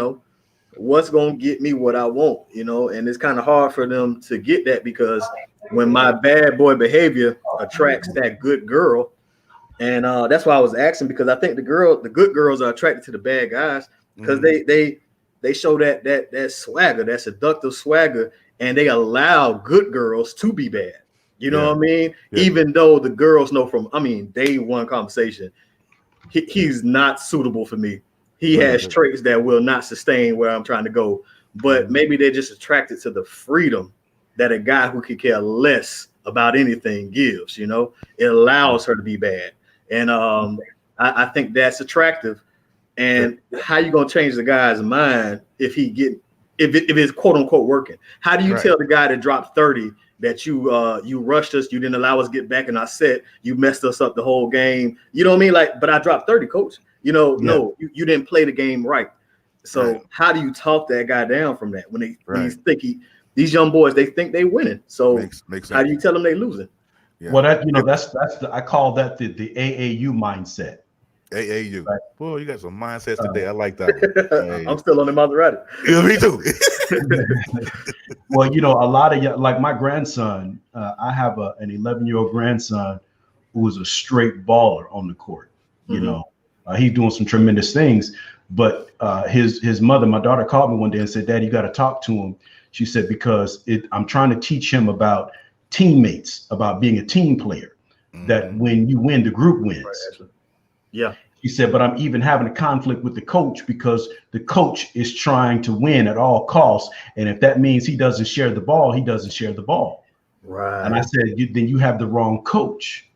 What's gonna get me what I want, and it's kind of hard for them to get that because when my bad boy behavior attracts that good girl, and that's why I was asking, because I think the good girls are attracted to the bad guys because they show that swagger, that seductive swagger, and they allow good girls to be bad. You know what I mean? Yeah. Even though the girls know from day one conversation, he's not suitable for me. He has traits that will not sustain where I'm trying to go, but maybe they're just attracted to the freedom that a guy who could care less about anything gives. It allows her to be bad, and I think that's attractive. And how you gonna change the guy's mind if it's quote unquote working? How do you tell the guy that dropped 30 that you rushed us, you didn't allow us to get back in our set, you messed us up the whole game? You know what I mean? But I dropped 30, coach. No, you didn't play the game right. So how do you talk that guy down from that when these young boys, they think they winning? So makes sense. How do you tell them they losing? Yeah. Well, I call that the AAU mindset. AAU. Right. Boy, you got some mindsets today. I like that one. I'm still on the Maserati. Yeah, me too. Well, a lot of like my grandson, I have an 11-year-old grandson who is a straight baller on the court. He's doing some tremendous things, but his mother, my daughter, called me one day and said, "Dad, you got to talk to him." She said, because I'm trying to teach him about teammates, about being a team player. that when you win, the group wins. Right, yeah. He said, but I'm even having a conflict with the coach because the coach is trying to win at all costs. And if that means he doesn't share the ball, he doesn't share the ball. Right. And I said, then you have the wrong coach.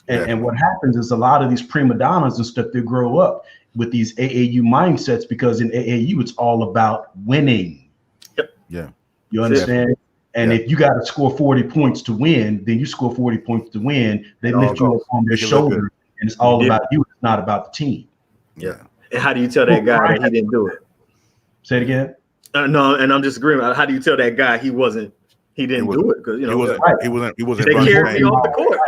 And what happens is a lot of these prima donnas and stuff, they grow up with these AAU mindsets because in AAU, it's all about winning. Yep. Yeah. You understand? Yeah. And if you got to score 40 points to win, then you score 40 points to win. They lift you up on their shoulder. And it's all about you. It's not about the team. Yeah. And how do you tell that guy that he didn't do it? Say it again. No, and I'm disagreeing. How do you tell that guy he didn't do it? Because he wasn't. They carried me off the court.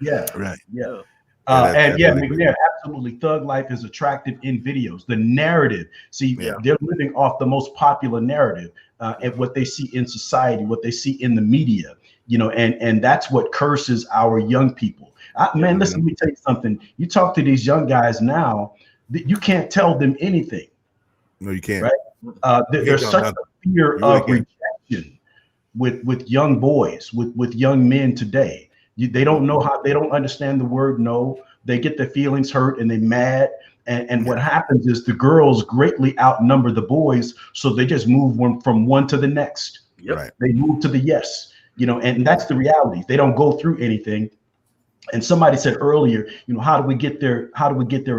Yeah. Right. Yeah. McNair, absolutely. Thug life is attractive in videos. The narrative. See, they're living off the most popular narrative and what they see in society, what they see in the media. And that's what curses our young people. Man, listen, let me tell you something. You talk to these young guys now, you can't tell them anything. No, you can't. Right? There's such a fear of rejection with young boys, with young men today. They don't know how, they don't understand the word no. They get their feelings hurt and they're mad. And what happens is the girls greatly outnumber the boys. So they just move from one to the next. Yep. Right. They move to the yes, and that's the reality. They don't go through anything. And somebody said earlier, how do we get their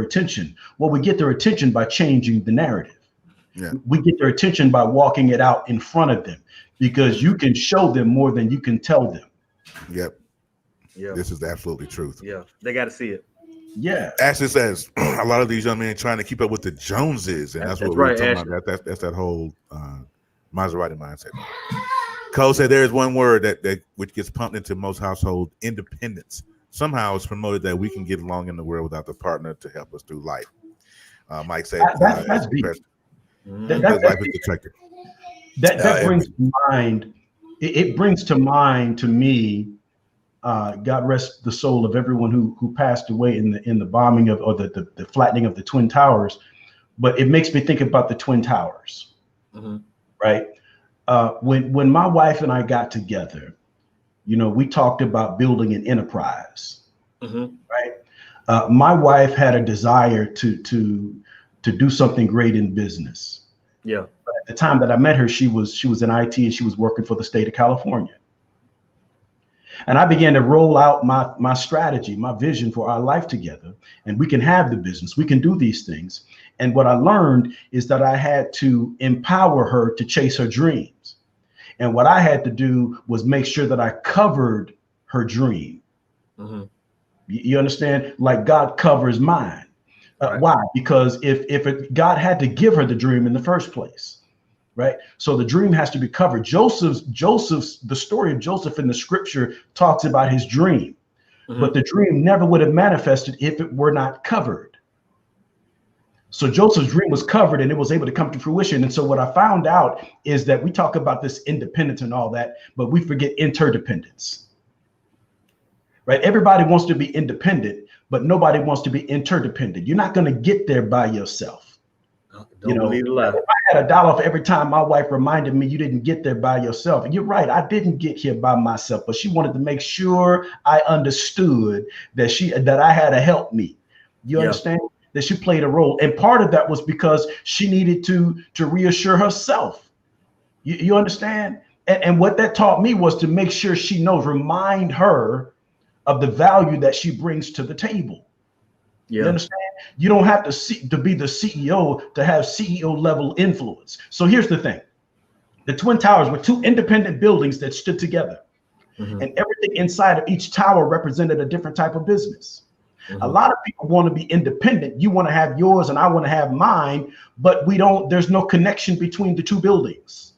attention? Well, we get their attention by changing the narrative. Yeah. We get their attention by walking it out in front of them because you can show them more than you can tell them. Yep. Yeah. This is the absolutely truth. Yeah. They got to see it. Yeah. Ashley says a lot of these young men trying to keep up with the Joneses, and that's what we're talking about. That's that whole Maserati mindset. Cole said there is one word that which gets pumped into most households: independence. Somehow it's promoted that we can get along in the world without the partner to help us through life. Mike said that's deep. Life is attractive. That brings to mind. It brings to mind to me. God rest the soul of everyone who passed away in the bombing of or the flattening of the Twin Towers. But it makes me think about the Twin Towers, right? When my wife and I got together, we talked about building an enterprise, right? My wife had a desire to do something great in business. Yeah. But at the time that I met her, she was in IT and she was working for the state of California. And I began to roll out my strategy, my vision for our life together. And we can have the business, we can do these things. And what I learned is that I had to empower her to chase her dreams. And what I had to do was make sure that I covered her dream. You understand? Like God covers mine. Right. Why? Because if God had to give her the dream in the first place, right? So the dream has to be covered. The story of Joseph in the scripture talks about his dream, but the dream never would have manifested if it were not covered. So Joseph's dream was covered and it was able to come to fruition. And so what I found out is that we talk about this independence and all that, but we forget interdependence, right? Everybody wants to be independent, but nobody wants to be interdependent. You're not going to get there by yourself. Don't believe the lie. If I had $1 for every time my wife reminded me you didn't get there by yourself. And you're right, I didn't get here by myself, but she wanted to make sure I understood that I had to help me. You understand? That she played a role. And part of that was because she needed to reassure herself. You understand? And what that taught me was to make sure she knows, remind her of the value that she brings to the table. You understand? You don't have to be the CEO to have CEO level influence. So here's the thing. The Twin Towers were two independent buildings that stood together. And everything inside of each tower represented a different type of business. A lot of people want to be independent. You want to have yours and I want to have mine, but there's no connection between the two buildings.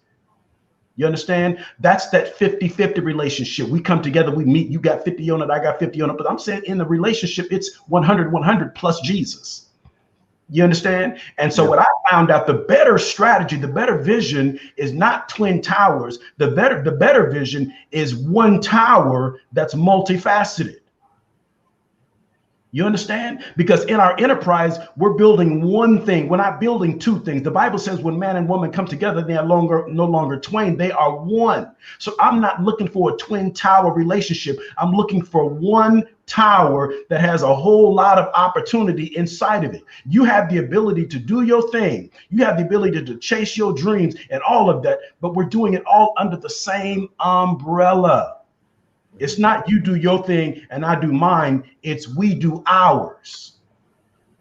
You understand? That's that 50-50 relationship. We come together, we meet, you got 50 on it, I got 50 on it. But I'm saying in the relationship, it's 100 plus Jesus. You understand? And so what I found out, the better strategy, the better vision is not Twin Towers. The better vision is one tower that's multifaceted. You understand? Because in our enterprise, we're building one thing. We're not building two things. The Bible says when man and woman come together, they are no longer twain. They are one. So I'm not looking for a twin tower relationship. I'm looking for one tower that has a whole lot of opportunity inside of it. You have the ability to do your thing. You have the ability to chase your dreams and all of that, but we're doing it all under the same umbrella. It's not you do your thing and I do mine. It's we do ours.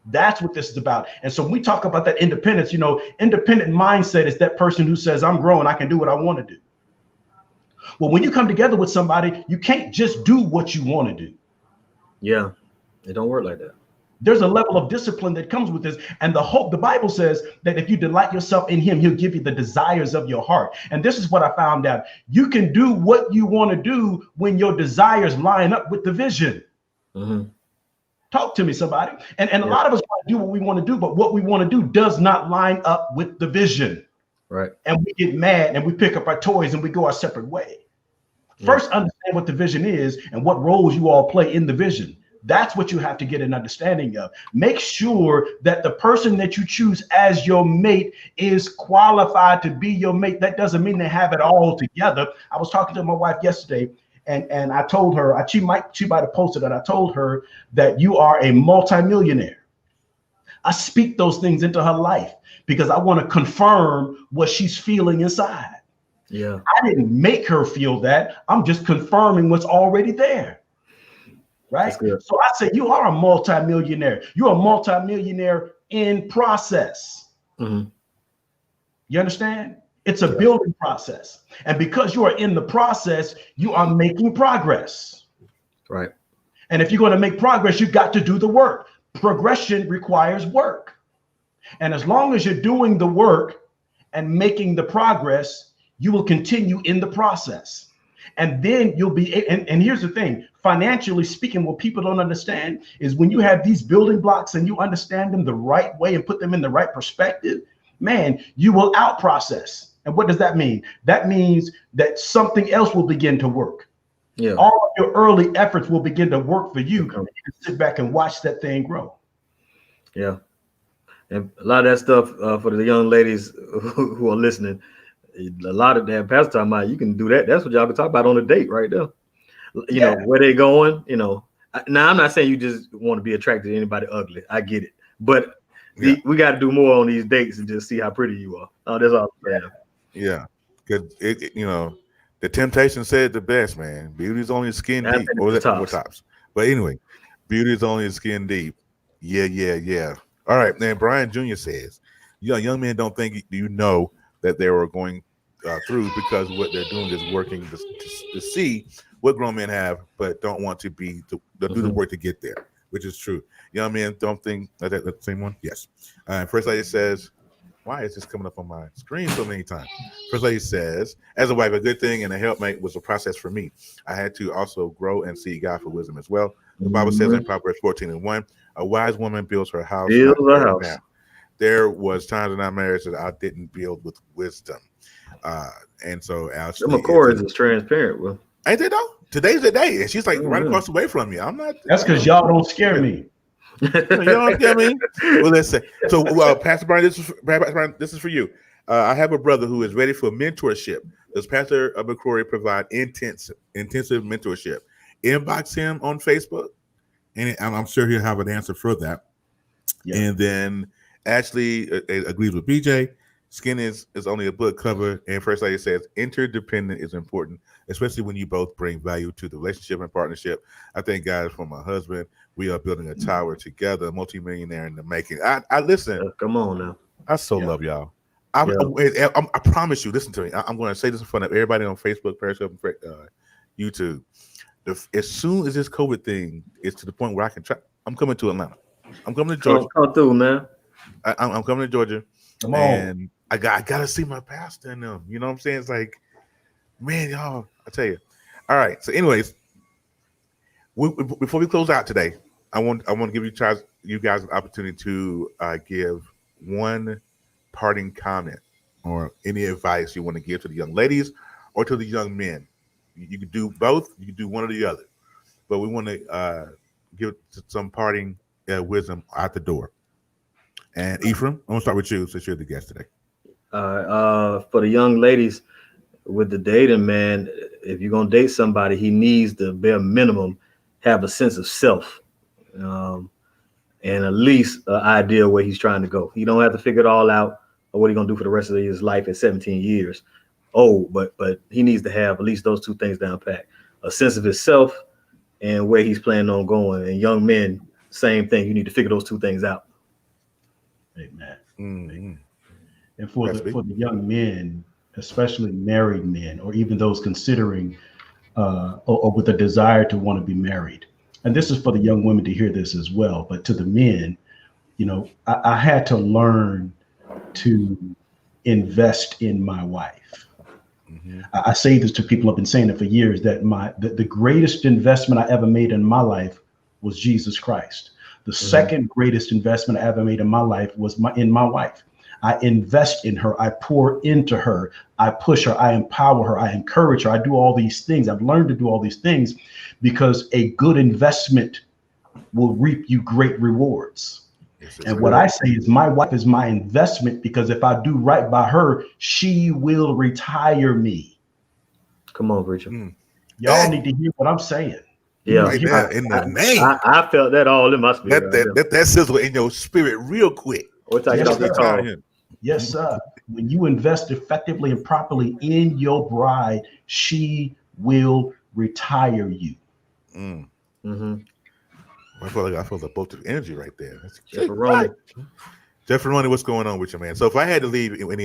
That's what this is about. And so when we talk about that independence, independent mindset is that person who says, I'm grown, I can do what I want to do. Well, when you come together with somebody, you can't just do what you want to do. Yeah, it don't work like that. There's a level of discipline that comes with this. And the Bible says that if you delight yourself in him, he'll give you the desires of your heart. And this is what I found out. You can do what you want to do when your desires line up with the vision. Mm-hmm. Talk to me, somebody. And a lot of us want to do what we want to do, but what we want to do does not line up with the vision. Right. And we get mad and we pick up our toys and we go our separate way. First, understand what the vision is and what roles you all play in the vision. That's what you have to get an understanding of. Make sure that the person that you choose as your mate is qualified to be your mate. That doesn't mean they have it all together. I was talking to my wife yesterday, and I told her, she might have posted that. I told her that you are a multimillionaire. I speak those things into her life because I want to confirm what she's feeling inside. Yeah. I didn't make her feel that. I'm just confirming what's already there. Right. So I say you are a multimillionaire. You're a multimillionaire in process. Mm-hmm. You understand? It's a building process. And because you are in the process, you are making progress. Right. And if you're going to make progress, you've got to do the work. Progression requires work. And as long as you're doing the work and making the progress, you will continue in the process. And then you'll be, and here's the thing, financially speaking, what people don't understand is when you have these building blocks and you understand them the right way and put them in the right perspective, man, you will out process. And what does that mean? That means that something else will begin to work. Yeah. All of your early efforts will begin to work for you. And you can sit back and watch that thing grow. Yeah. And a lot of that stuff for the young ladies who are listening, a lot of that Pastor talking about, you can do that. That's what y'all can talk about on a date right there. You know, where they going, Now, I'm not saying you just want to be attracted to anybody ugly. I get it. But we got to do more on these dates and just see how pretty you are. Oh, that's all I'm saying. Yeah. Because, the temptation said the best, man. Beauty is only skin deep. Or tops. But anyway, beauty is only skin deep. Yeah. All right. Then Brian Jr. says, young men don't think that they were going through because what they're doing is working to see what grown men have, but don't want to do the work to get there, which is true. Young men don't think that the same one. Yes. First lady says, why is this coming up on my screen so many times? First lady says, as a wife, a good thing and a helpmate was a process for me. I had to also grow and see God for wisdom as well. The Bible says in Proverbs 14:1, a wise woman builds her house. There was times in our marriage that I didn't build with wisdom. And so Ashley, Cora is transparent. Well, ain't they though? Today's the day. And she's like right across the way from me. I'm not. That's because y'all don't scare me. You don't scare me? Well, let's say. So, Pastor Brian, this is for you. I have a brother who is ready for mentorship. Does Pastor McCrory provide intensive mentorship? Inbox him on Facebook, and I'm sure he'll have an answer for that. Yeah. And then Ashley agrees with BJ. Skin is only a book cover. And First Lady says interdependent is important, especially when you both bring value to the relationship and partnership. I thank God for my husband. We are building a tower together, multimillionaire in the making. I listen. Come on now. I love y'all. I promise you, listen to me. I'm going to say this in front of everybody on Facebook, Periscope, YouTube. As soon as this COVID thing is to the point where I can try, I'm coming to Atlanta. I'm coming to Georgia. Come through, man. I'm coming to Georgia. Come on. And I gotta see my pastor in them. You know what I'm saying? It's like, man, y'all, I tell you. All right. So, anyways, before we close out today, I want to give you guys an opportunity to give one parting comment or any advice you want to give to the young ladies or to the young men. You can do both. You can do one or the other. But we want to give some parting wisdom out the door. And Ephraim, I'm gonna start with you since you're the guest today. For the young ladies with the dating, man, if you're gonna date somebody, he needs the bare minimum have a sense of self, and at least an idea where he's trying to go. He don't have to figure it all out or what he's gonna do for the rest of his life at 17 years. Oh, but he needs to have at least those two things down pat: a sense of himself and where he's planning on going. And young men, same thing. You need to figure those two things out. Amen. Mm-hmm. And for That's the young men, especially married men, or even those considering or with a desire to want to be married. And this is for the young women to hear this as well. But to the men, you know, I had to learn to invest in my wife. Mm-hmm. I say this to people, I've been saying it for years, that the greatest investment I ever made in my life was Jesus Christ. The second greatest investment I ever made in my life was in my wife. I invest in her. I pour into her. I push her. I empower her. I encourage her. I do all these things. I've learned to do all these things because a good investment will reap you great rewards. And what I say is my wife is my investment, because if I do right by her, she will retire me. Come on, Richard. Y'all need to hear what I'm saying. Yeah, Right there, in the name. I felt that all in my spirit. That sizzle in your spirit real quick. We'll take it off the car. Yes, sir. When you invest effectively and properly in your bride, she will retire you. I feel the bolt of energy right there. That's Jeff Ronnie, what's going on with you, man? So if I had to leave with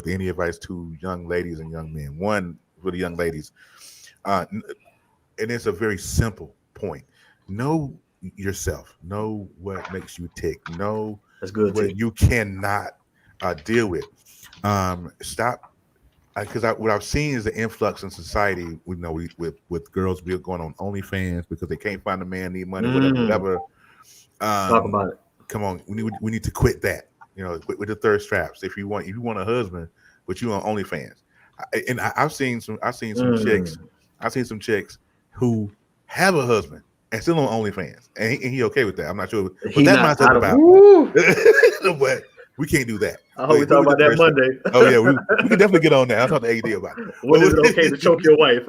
any advice to young ladies and young men, one for the young ladies, and it's a very simple point: know yourself, know what makes you tick, know that's good what you cannot deal with. Stop, because what I've seen is the influx in society. We know with girls going on OnlyFans because they can't find a man, need money, whatever. Talk about it. Come on, we need to quit that. You know, quit with the thirst traps. If you want a husband, but you on OnlyFans, I've seen some chicks. I've seen some chicks who have a husband and still on OnlyFans, and he okay with that. I'm not sure what that mind's about. But we can't do that. I hope we talk about that Monday. Oh yeah, we can definitely get on that. I'll talk to AD about it. When is it okay to choke your wife?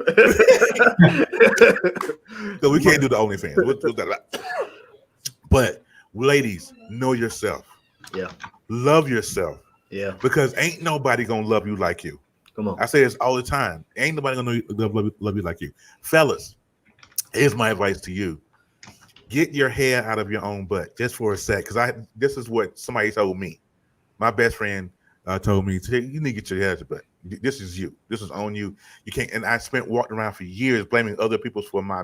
So we can't do the OnlyFans. But ladies, know yourself. Yeah. Love yourself. Yeah. Because ain't nobody gonna love you like you. Come on. I say this all the time. Ain't nobody gonna love you like you. Fellas, here's my advice to you. Get your hair out of your own butt just for a sec. Because this is what somebody told me. My best friend told me, you need to get your hair out of your butt. This is you. This is on you. You can't. And I spent walking around for years blaming other people for my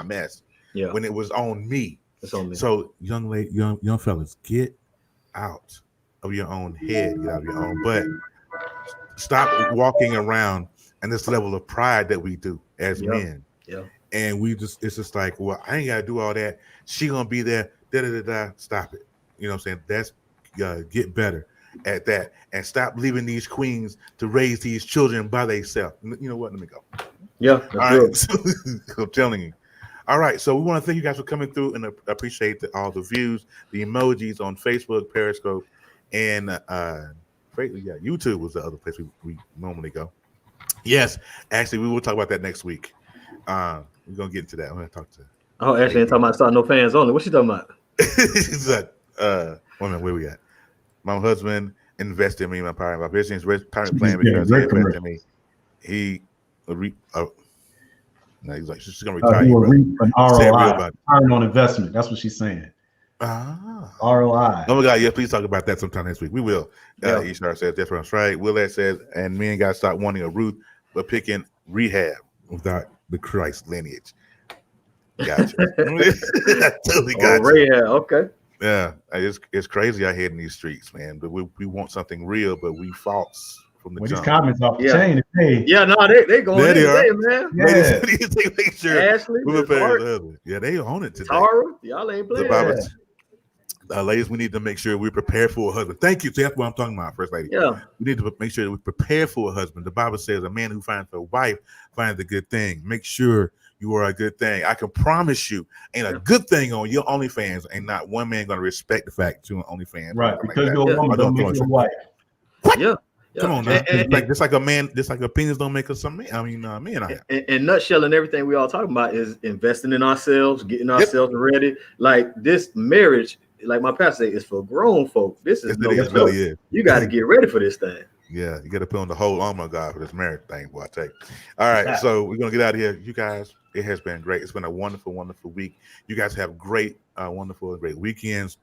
mess. Yeah. When it was on me. It's on me. So young fellas, get out of your own head. Get out of your own butt. Stop walking around and this level of pride that we do as men. Yeah. And it's just like, well, I ain't gotta do all that. She gonna be there. Stop it. You know what I'm saying? That's get better at that and stop leaving these queens to raise these children by themselves. You know what? Let me go. Yeah. All right. I'm telling you. All right. So we want to thank you guys for coming through and appreciate all the views, the emojis on Facebook, Periscope, and YouTube was the other place we normally go. Yes, actually, we will talk about that next week. We're gonna get into that. I'm gonna talk to. Oh, actually, talking about starting no fans only. What's she talking about? He's like, where we at? My husband invested in me, my power, my business retirement plan because he invested in me. No, he's like, she's gonna retire. He will reap an ROI, return on investment. That's what she's saying. ROI. Oh my God, yeah, please talk about that sometime next week. We will. Ishar says that's what I'm right. Willette says, and men got to stop wanting a Ruth, but picking rehab without the Christ lineage. Gotcha. I totally got you. Rehab, okay. Yeah, it's crazy out here in these streets, man. But we want something real, but we false from the jump. These comments off the chain today. Yeah, no, they going in today, man. Yeah. Make sure. Ashley, yeah, they own it today. Tara, y'all ain't playing. Ladies, we need to make sure we're prepared for a husband. Thank you. So that's what I'm talking about, First Lady. Yeah. We need to make sure that we're prepared for a husband. The Bible says a man who finds a wife finds a good thing. Make sure you are a good thing. I can promise you, ain't a good thing on your OnlyFans. Ain't not one man gonna respect the fact that you're on OnlyFans. Right, Like because that. you're a woman, don't make you a wife. Yeah. Come on, now. Just like a man, just like a penis don't make us some man. I mean, men. And nutshell and everything we all talking about is investing in ourselves, getting ourselves ready. Like this marriage, like my pastor say, is for grown folk. This is really is. You got to get ready for this thing. Yeah, you got to put on the whole armor of God for this marriage thing, boy. I tell you. All right, so we're gonna get out of here, you guys. It has been great. It's been a wonderful, wonderful week. You guys have great, wonderful, great weekends.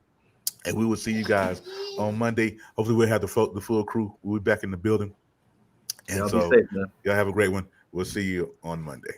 And we will see you guys on Monday. Hopefully, we'll have the full crew. We'll be back in the building. And Y'all so, be safe, man. Y'all have a great one. We'll see you on Monday.